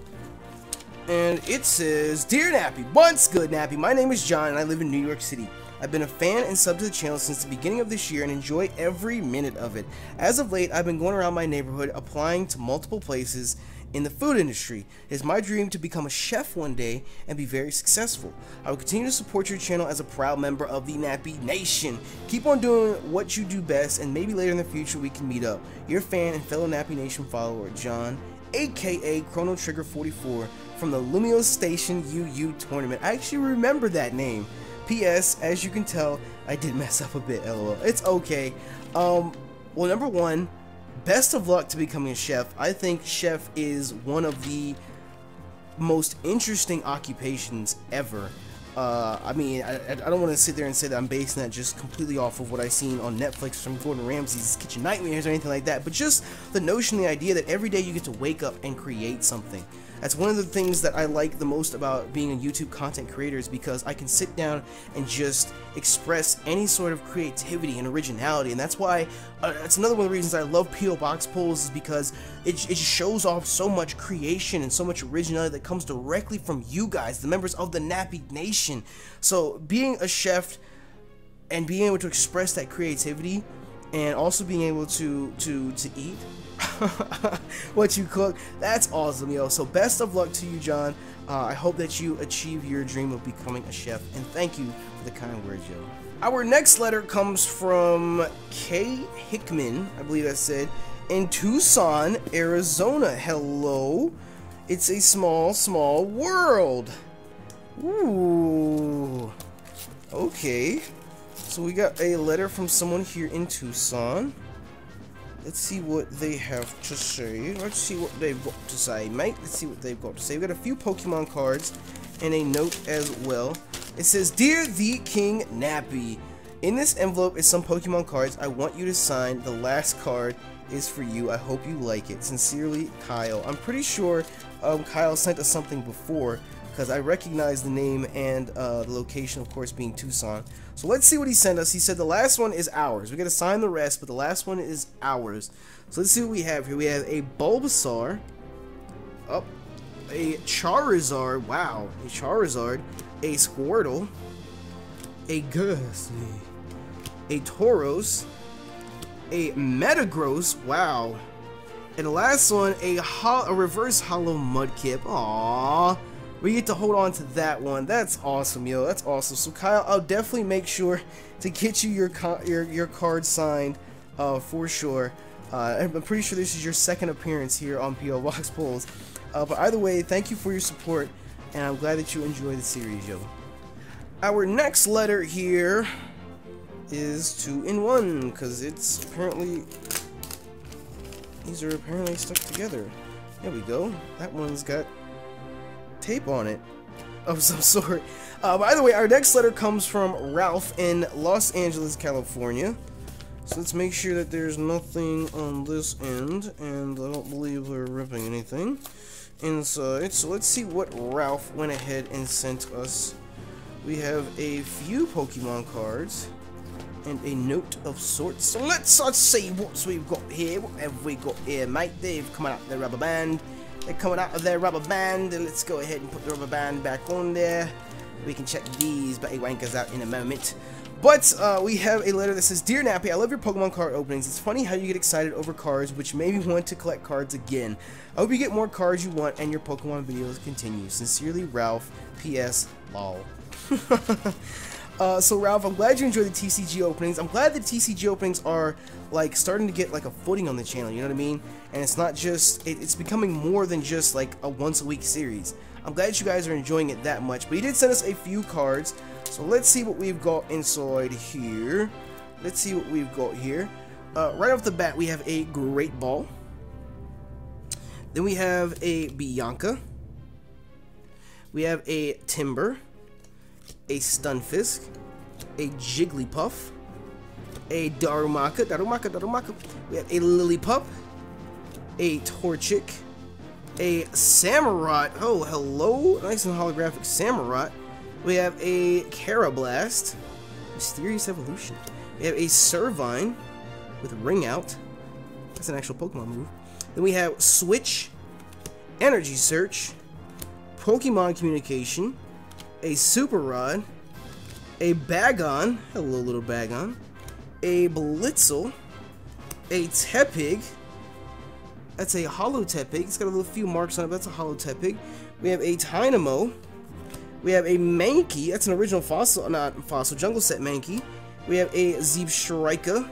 And it says, Dear Nappy, what's good, Nappy? My name is John and I live in New York City. I've been a fan and sub to the channel since the beginning of this year and enjoy every minute of it. As of late, I've been going around my neighborhood applying to multiple places in the food industry. It is my dream to become a chef one day and be very successful. I will continue to support your channel as a proud member of the Nappy Nation. Keep on doing what you do best, and maybe later in the future we can meet up. Your fan and fellow Nappy Nation follower, John, aka Chrono Trigger 44, from the Lumiose Station UU tournament. I actually remember that name. P.S. As you can tell, I did mess up a bit, lol. It's okay. Well, number one, best of luck to becoming a chef. I think chef is one of the most interesting occupations ever. I mean, I don't want to sit there and say that I'm basing that just completely off of what I've seen on Netflix from Gordon Ramsay's Kitchen Nightmares or anything like that, but just the notion, the idea that every day you get to wake up and create something. That's one of the things that I like the most about being a YouTube content creator, is because I can sit down and just express any sort of creativity and originality. And that's why, that's another one of the reasons I love P.O. Box Pulls, is because it just shows off so much creation and so much originality that comes directly from you guys, the members of the Nappy Nation. So being a chef and being able to express that creativity, and also being able to eat what you cook, that's awesome, yo. So best of luck to you, John. I hope that you achieve your dream of becoming a chef, and thank you for the kind words, yo. Our next letter comes from K. Hickman, I believe that said, in Tucson, Arizona. Hello. It's a small world. Ooh. Okay. So we got a letter from someone here in Tucson. Let's see what they have to say. Let's see what they've got to say, mate. Let's see what they've got to say. We've got a few Pokemon cards and a note as well. It says, Dear TheKingNappy, in this envelope is some Pokemon cards. I want you to sign. The last card is for you. I hope you like it. Sincerely, Kyle. I'm pretty sure Kyle sent us something before, because I recognize the name and the location, of course, being Tucson. So let's see what he sent us. He said the last one is ours. We got to sign the rest, but the last one is ours. So let's see what we have here. We have a Bulbasaur, a Charizard, wow, a Charizard, a Squirtle, a Ghastly, a Tauros, a Metagross, wow, and the last one, a Reverse Hollow Mudkip. Aww. We get to hold on to that one. That's awesome, yo. That's awesome. So Kyle, I'll definitely make sure to get you your card signed for sure. I'm pretty sure this is your second appearance here on P.O. Box Pulls. But either way, thank you for your support, and I'm glad that you enjoy the series, yo. Our next letter here is 2-in-1, because it's apparently, these are apparently stuck together. There we go. That one's got tape on it of some sort. By the way, our next letter comes from Ralph in Los Angeles, California. So let's make sure that there's nothing on this end, and I don't believe we're ripping anything inside. So let's see what Ralph went ahead and sent us. We have a few Pokemon cards and a note of sorts. So let's see what we've got here. What have we got here, mate? They've come out of their rubber band. They're coming out of their rubber band, and let's go ahead and put the rubber band back on there. We can check these Betty Wankers out in a moment. But we have a letter that says, Dear Nappy, I love your Pokemon card openings. It's funny how you get excited over cards, which made me want to collect cards again. I hope you get more cards you want and your Pokemon videos continue. Sincerely, Ralph. P.S. Lol. So Ralph, I'm glad you enjoy the TCG openings. I'm glad the TCG openings are like starting to get like a footing on the channel, you know what I mean? And it's not just, it's becoming more than just like a once a week series. I'm glad you guys are enjoying it that much. But he did send us a few cards. So let's see what we've got inside here. Let's see what we've got here. Right off the bat, we have a Great Ball. Then we have a Bianca. We have a Timber. A Stunfisk. A Jigglypuff. A Darumaka. We have a Lillipup. A Torchic. A Samurott. Oh, hello. Nice and holographic Samurott. We have a Carablast. Mysterious Evolution. We have a Servine with Ring Out. That's an actual Pokemon move. Then we have Switch. Energy Search. Pokemon Communication. A Super Rod. A Bagon. Hello, little Bagon. A Blitzel. A Tepig. That's a Holo Tepig. It's got a little few marks on it, but that's a Holo Tepig. We have a Tynamo. We have a Mankey. That's an original fossil, not fossil, jungle set Mankey. We have a Zeebstrika,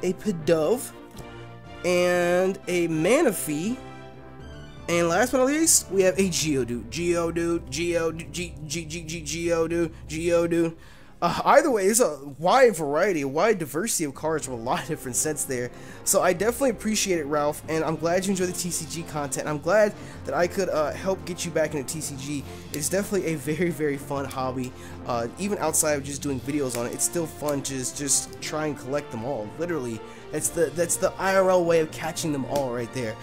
a Pidove, and a Manaphy. And last but not least, we have a Geodude. Geodude. Either way, there's a wide variety, a wide diversity of cards from a lot of different sets there. So I definitely appreciate it, Ralph, and I'm glad you enjoy the TCG content. I'm glad that I could help get you back into TCG. It's definitely a very, very fun hobby. Even outside of just doing videos on it, it's still fun to just try and collect them all. Literally, that's the IRL way of catching them all right there.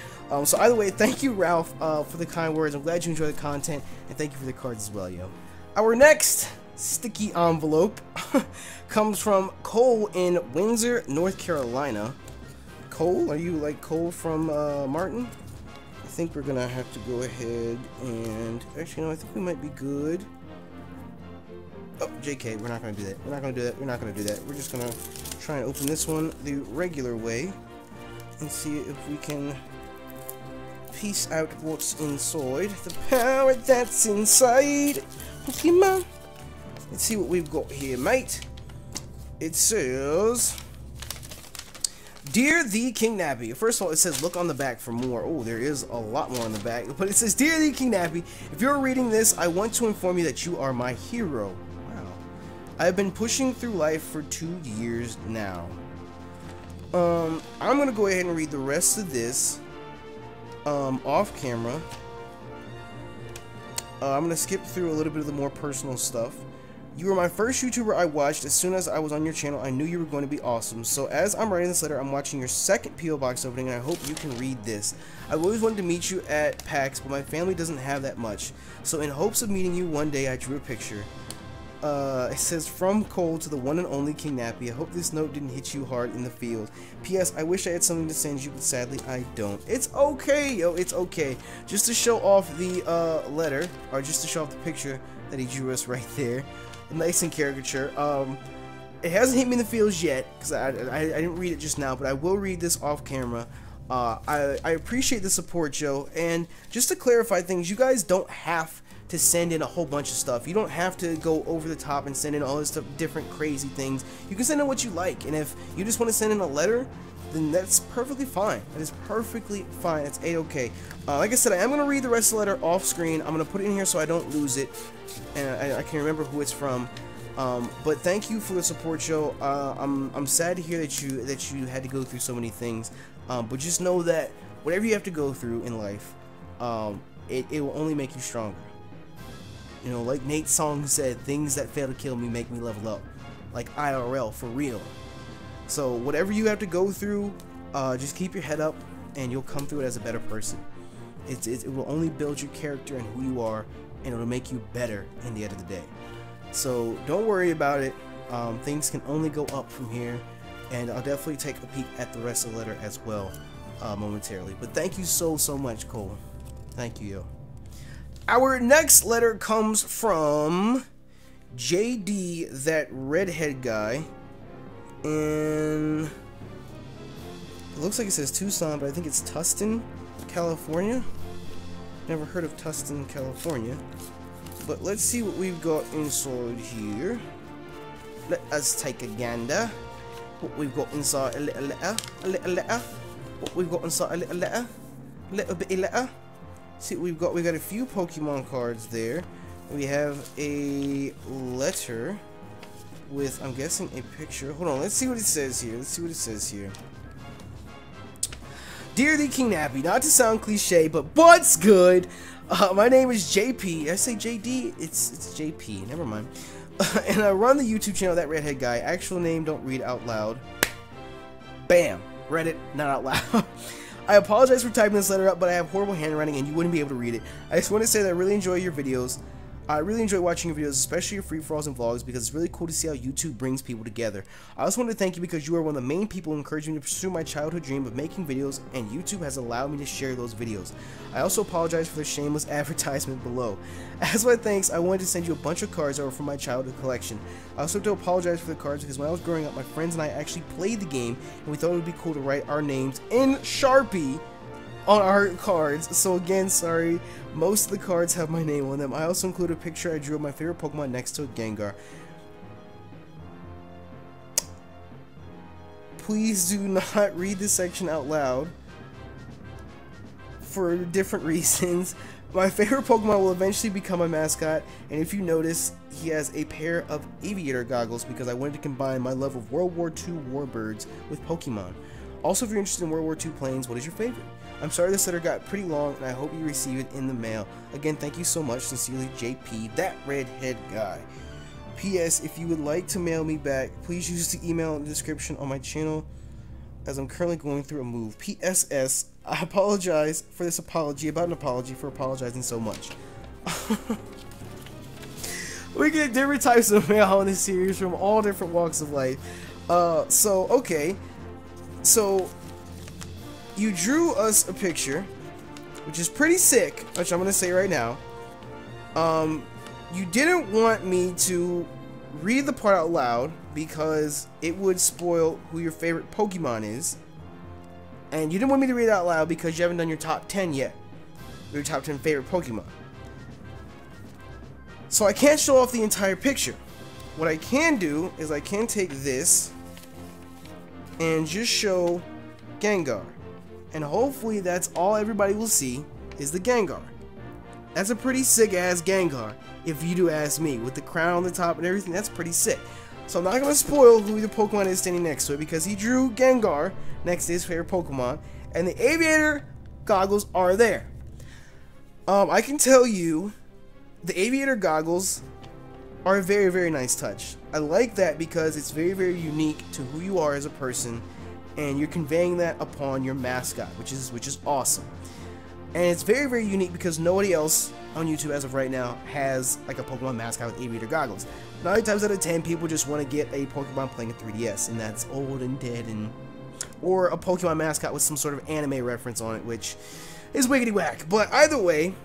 So either way, thank you, Ralph, for the kind words. I'm glad you enjoy the content, and thank you for the cards as well, yo. Our next sticky envelope comes from Cole in Windsor, North Carolina. Cole, are you like Cole from Martin? I think we're gonna have to go ahead and actually, no, I think we might be good. Oh, JK, we're not gonna do that. We're not gonna do that. We're not gonna do that. We're just gonna try and open this one the regular way and see if we can piece out what's inside. The power that's inside Pokemon. Let's see what we've got here, mate. It says, Dear TheKingNappy. First of all, it says look on the back for more. Oh, there is a lot more on the back. But it says, Dear TheKingNappy, if you're reading this, I want to inform you that you are my hero. Wow. I have been pushing through life for 2 years now. I'm going to go ahead and read the rest of this off camera. I'm going to skip through a little bit of the more personal stuff. You were my first YouTuber I watched. As soon as I was on your channel, I knew you were going to be awesome. So as I'm writing this letter, I'm watching your second P.O. Box opening, and I hope you can read this. I've always wanted to meet you at PAX, but my family doesn't have that much. So in hopes of meeting you one day, I drew a picture. It says, from Cole to the one and only King Nappy. I hope this note didn't hit you hard in the field. P.S. I wish I had something to send you, but sadly I don't. It's okay, yo, it's okay. Just to show off the letter, or just to show off the picture that he drew us right there. Nice and caricature. It hasn't hit me in the feels yet, because I didn't read it just now, but I will read this off camera. I appreciate the support, Joe, and just to clarify things, you guys don't have to send in a whole bunch of stuff. You don't have to go over the top and send in all this stuff, different crazy things. You can send in what you like, and if you just want to send in a letter, then that's perfectly fine. That is perfectly fine. It's a-okay. Like I said, I am going to read the rest of the letter off screen. I'm going to put it in here so I don't lose it, and I can remember who it's from. But thank you for the support, Joe. I'm sad to hear that you had to go through so many things. But just know that whatever you have to go through in life, it will only make you stronger. You know, like Nate's song said, things that fail to kill me make me level up. Like IRL, for real. So whatever you have to go through, just keep your head up and you'll come through it as a better person. It will only build your character and who you are, and it'll make you better in the end of the day. So don't worry about it. Things can only go up from here, and I'll definitely take a peek at the rest of the letter as well momentarily. But thank you so much, Cole. Thank you, yo. Our next letter comes from JD, that redhead guy, and it looks like it says Tucson, but I think it's Tucson, California. Never heard of Tucson, California. But let's see what we've got inside here. Let us take a gander. What we've got inside a little letter. What we've got inside a little letter. Little bitty letter. See what we've got. We've got a few Pokemon cards there. We have a letter with, I'm guessing, a picture. Hold on, let's see what it says here. Let's see what it says here. Dear TheKingNappy, not to sound cliche, but what's good? My name is JP. Did I say JD? It's JP. Never mind. And I run the YouTube channel, That Redhead Guy. Actual name, don't read out loud. Bam. Read it, not out loud. I apologize for typing this letter up, but I have horrible handwriting and you wouldn't be able to read it. I just want to say that I really enjoy your videos. I really enjoy watching your videos, especially your free-for-alls and vlogs, because it's really cool to see how YouTube brings people together. I also want to thank you because you are one of the main people who encouraged me to pursue my childhood dream of making videos, and YouTube has allowed me to share those videos. I also apologize for the shameless advertisement below. As my thanks, I wanted to send you a bunch of cards over from my childhood collection. I also have to apologize for the cards because when I was growing up, my friends and I actually played the game, and we thought it would be cool to write our names in Sharpie on our cards. So again, sorry, most of the cards have my name on them. I also include a picture I drew of my favorite Pokemon next to a Gengar. Please do not read this section out loud for different reasons. My favorite Pokemon will eventually become my mascot, and if you notice, he has a pair of aviator goggles because I wanted to combine my love of World War II warbirds with Pokemon. Also, if you're interested in World War II planes, what is your favorite? I'm sorry this letter got pretty long, and I hope you receive it in the mail. Again, thank you so much. Sincerely, JP, that redhead guy. P.S. If you would like to mail me back, please use the email in the description on my channel, as I'm currently going through a move. P.S.S. I apologize for this apology about an apology for apologizing so much. We get different types of mail in this series from all different walks of life. Okay. So, you drew us a picture, which is pretty sick, which I'm going to say right now. You didn't want me to read the part out loud because it would spoil who your favorite Pokemon is. And you didn't want me to read it out loud because you haven't done your top 10 yet. Your top 10 favorite Pokemon. So I can't show off the entire picture. What I can do is I can take this and just show Gengar. And hopefully that's all everybody will see is the Gengar. That's a pretty sick ass Gengar, if you do ask me. With the crown on the top and everything, that's pretty sick. So I'm not going to spoil who the Pokemon is standing next to it because he drew Gengar next to his favorite Pokemon. And the aviator goggles are there. I can tell you the aviator goggles are a very, very nice touch. I like that because it's very, very unique to who you are as a person, and you're conveying that upon your mascot, which is awesome. And it's very, very unique because nobody else on YouTube as of right now has like a Pokemon mascot with aviator goggles. 9 times out of 10 people just want to get a Pokemon playing a 3DS, and that's old and dead, or a Pokemon mascot with some sort of anime reference on it, which is wiggity whack. But either way,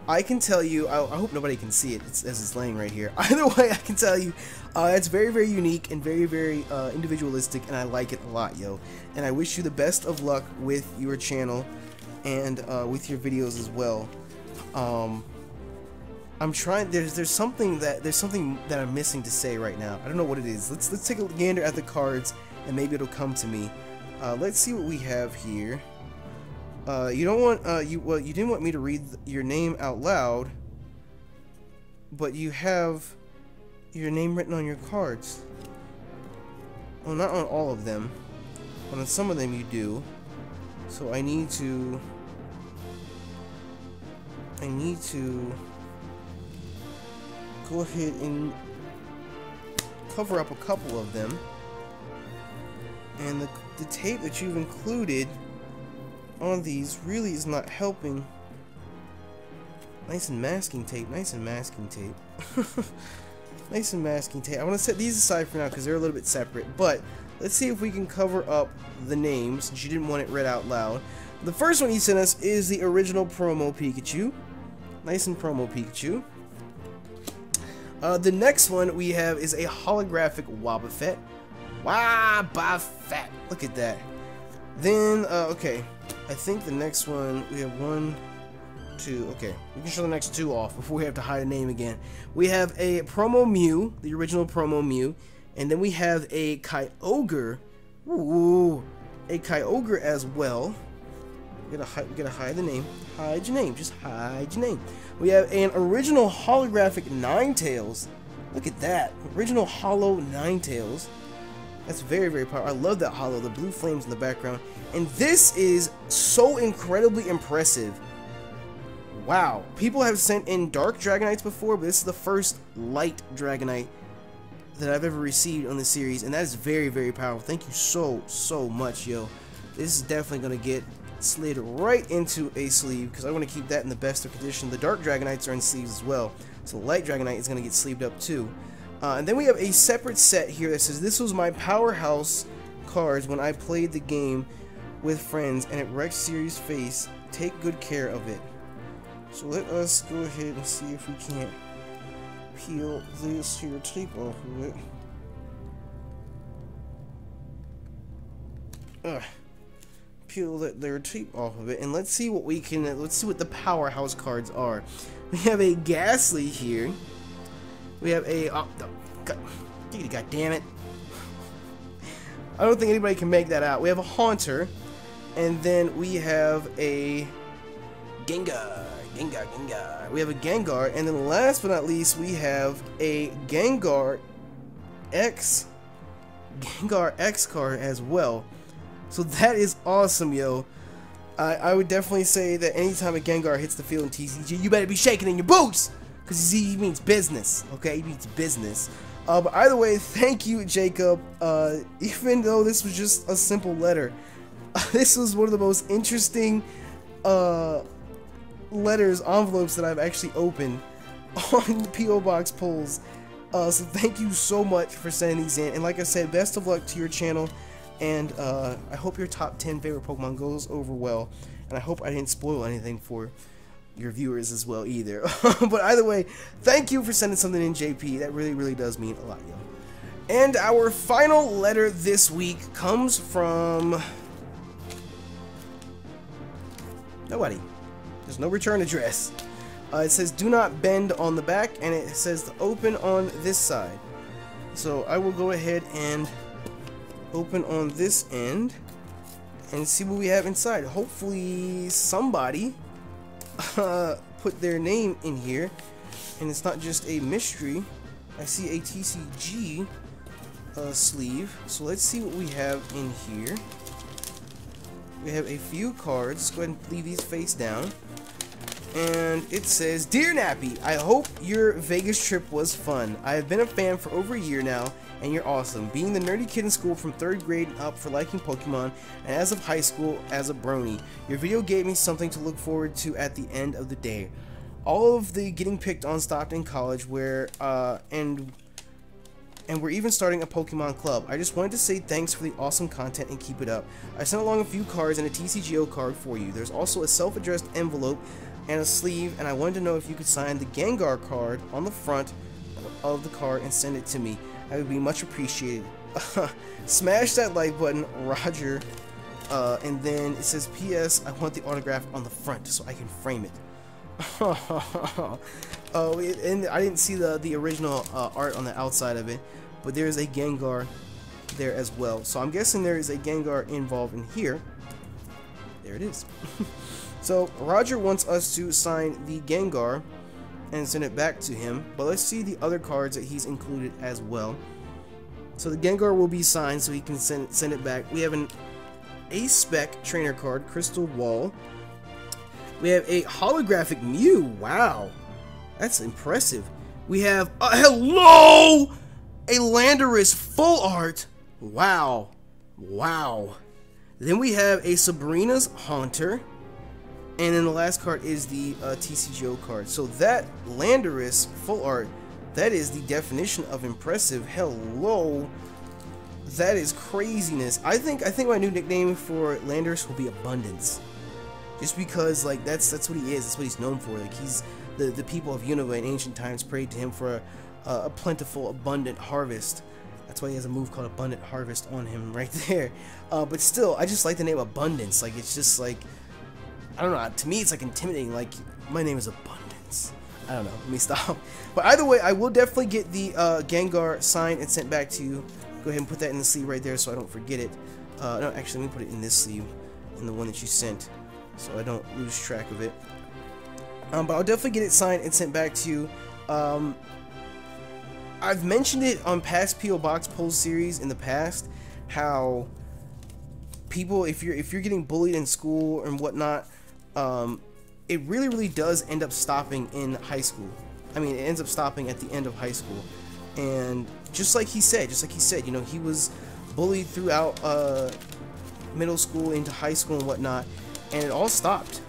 I can tell you, I hope nobody can see it as it's laying right here. Either way, I can tell you, it's very, very unique and very, very individualistic, and I like it a lot, yo. And I wish you the best of luck with your channel and with your videos as well. I'm trying. There's something that I'm missing to say right now. I don't know what it is. Let's take a gander at the cards, and maybe it'll come to me. Let's see what we have here. You don't want you didn't want me to read your name out loud, but you have your name written on your cards. Well, not on all of them, but on some of them you do. So I need to go ahead and cover up a couple of them. And the tape that you've included on these really is not helping. Nice and masking tape, nice and masking tape. Nice and masking tape. I want to set these aside for now because they're a little bit separate, but let's see if we can cover up the names since you didn't want it read out loud. The first one he sent us is the original promo Pikachu. Nice and promo Pikachu. The next one we have is a holographic Wobbuffet. Wobbuffet. Look at that. Then, okay. I think the next one, we have 1, 2. Okay, we can show the next 2 off before we have to hide a name again. We have a promo Mew, the original promo Mew. And then we have a Kyogre. Ooh, a Kyogre as well. We gotta hide the name. Hide your name. Just hide your name. We have an original holographic Ninetales. Look at that. Original hollow Ninetales. That's very, very powerful. I love that hollow. The blue flames in the background. And this is so incredibly impressive. Wow. People have sent in dark Dragonites before, but this is the first light Dragonite that I've ever received on the series. And that is very, very powerful. Thank you so much, yo. This is definitely going to get slid right into a sleeve because I want to keep that in the best of condition. The dark Dragonites are in sleeves as well, so the light Dragonite is going to get sleeved up too. And then we have a separate set here that says this was my powerhouse cards when I played the game with friends and it wrecked Series face. Take good care of it. So let us go ahead and see if we can't peel this here tape off of it. Peel their tape off of it, and let's see what we can. Let's see what the powerhouse cards are. We have a Ghastly here. We have a God damn it! I don't think anybody can make that out. We have a Haunter, and then we have a Gengar. We have a Gengar, and then last but not least, we have a Gengar X card as well. So that is awesome, yo. I would definitely say that anytime a Gengar hits the field in TCG, you better be shaking in your boots, because he means business, okay? He means business. But either way, thank you, Jacob. Even though this was just a simple letter, this was one of the most interesting envelopes that I've actually opened on the P.O. Box polls. So thank you so much for sending these in. And like I said, best of luck to your channel. And I hope your top 10 favorite Pokemon goes over well. And I hope I didn't spoil anything for your viewers as well either. But either way, thank you for sending something in, JP. That really, really does mean a lot, yo. And our final letter this week comes from nobody. There's no return address. It says do not bend on the back, and it says to open on this side. So I will go ahead and open on this end and see what we have inside. Hopefully somebody put their name in here and it's not just a mystery. I see a TCG sleeve, so let's see what we have in here. We have a few cards. Let's go ahead and leave these face down. And it says, Dear Nappy, I hope your Vegas trip was fun. I have been a fan for over a year now, and you're awesome. Being the nerdy kid in school from 3rd grade up for liking Pokemon, and as of high school as a brony, your video gave me something to look forward to at the end of the day. All of the getting picked on stopped in college, where and we're even starting a Pokemon club. I just wanted to say thanks for the awesome content and keep it up. I sent along a few cards and a TCGO card for you. There's also a self-addressed envelope and a sleeve, and I wanted to know if you could sign the Gengar card on the front of the card and send it to me. I would be much appreciated. Smash that like button, Roger. And then it says, P.S. I want the autograph on the front so I can frame it. Oh, and I didn't see the original art on the outside of it, but there's a Gengar there as well. So I'm guessing there is a Gengar involved in here. There it is. So Roger wants us to sign the Gengar and send it back to him, but let's see the other cards that he's included as well. So the Gengar will be signed so he can send it back. We have a spec trainer card, Crystal Wall. We have a holographic Mew. Wow, that's impressive. We have hello, a Landorus full art. Wow, wow. Then we have a Sabrina's Haunter. And then the last card is the TCGO card. So that Landorus full art, that is the definition of impressive. Hello, that is craziness. I think my new nickname for Landorus will be Abundance, just because like that's what he is. That's what he's known for. Like he's the people of Unova in ancient times prayed to him for a plentiful, abundant harvest. That's why he has a move called Abundant Harvest on him right there. But still, I just like the name Abundance. Like it's just like, I don't know, to me it's like intimidating, like my name is Abundance. I don't know, let me stop. But either way, I will definitely get the Gengar signed and sent back to you. Go ahead and put that in the sleeve right there so I don't forget it. No, actually, let me put it in this sleeve, in the one that you sent, so I don't lose track of it. But I'll definitely get it signed and sent back to you. I've mentioned it on past P.O. Box Pulls series in the past, how people, if you're getting bullied in school and whatnot, it really does end up stopping in high school. I mean, it ends up stopping at the end of high school. And just like he said, you know, he was bullied throughout middle school into high school and whatnot, and it all stopped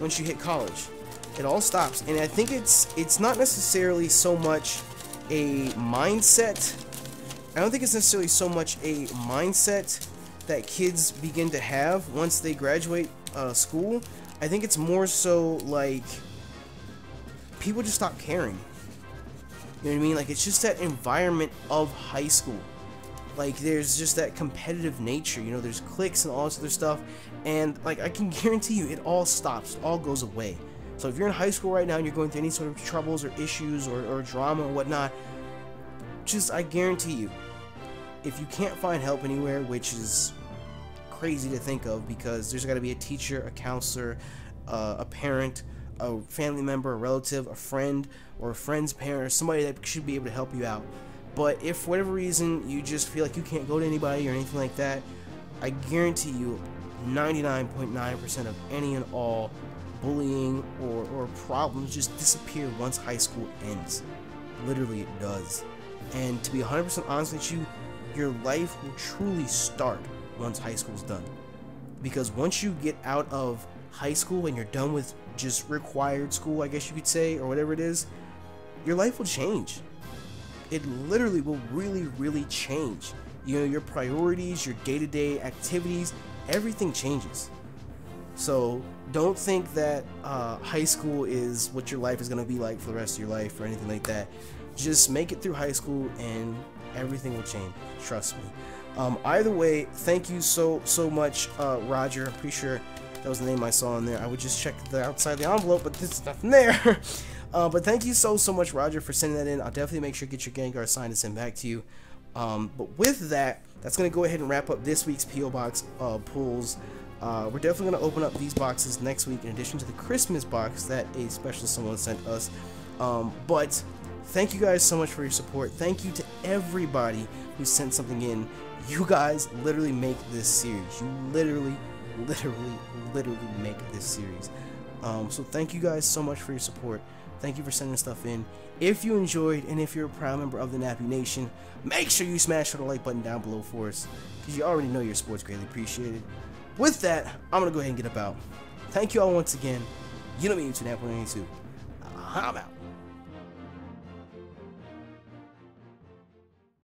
once you hit college. It all stops. And I think it's not necessarily so much a mindset. I don't think it's necessarily so much a mindset that kids begin to have once they graduate school. I think it's more so like people just stop caring. You know what I mean? Like it's just that environment of high school. Like there's just that competitive nature, you know, there's cliques and all this other stuff, and like I can guarantee you it all stops, it all goes away. So if you're in high school right now and you're going through any sort of troubles or issues or drama or whatnot, just I guarantee you, if you can't find help anywhere, which is crazy to think of because there's got to be a teacher, a counselor, a parent, a family member, a relative, a friend, or a friend's parent, or somebody that should be able to help you out. But if for whatever reason you just feel like you can't go to anybody or anything like that, I guarantee you 99.9% of any and all bullying or problems just disappear once high school ends. Literally it does. And to be 100% honest with you, your life will truly start once high school's done. Because once you get out of high school and you're done with just required school, I guess you could say, or whatever it is, your life will change. It literally will really change. You know, your priorities, your day-to-day activities, everything changes. So don't think that high school is what your life is going to be like for the rest of your life or anything like that. Just make it through high school and everything will change. Trust me. Either way, thank you so much, Roger. I'm pretty sure that was the name I saw in there. I would just check the outside of the envelope, but there's nothing there. But thank you so much, Roger, for sending that in. I'll definitely make sure to get your Gengar signed and sent back to you. But with that, that's going to go ahead and wrap up this week's P.O. Box pulls. We're definitely going to open up these boxes next week in addition to the Christmas box that a special someone sent us. But thank you guys so much for your support. Thank you to everybody who sent something in. You guys literally make this series. You literally make this series. So thank you guys so much for your support. Thank you for sending stuff in. If you enjoyed, and if you're a proud member of the Nappy Nation, make sure you smash the like button down below for us, because you already know your support's greatly appreciated. With that, I'm going to go ahead and get about. Thank you all once again. You know me, YouTube Nappy 92. I'm out.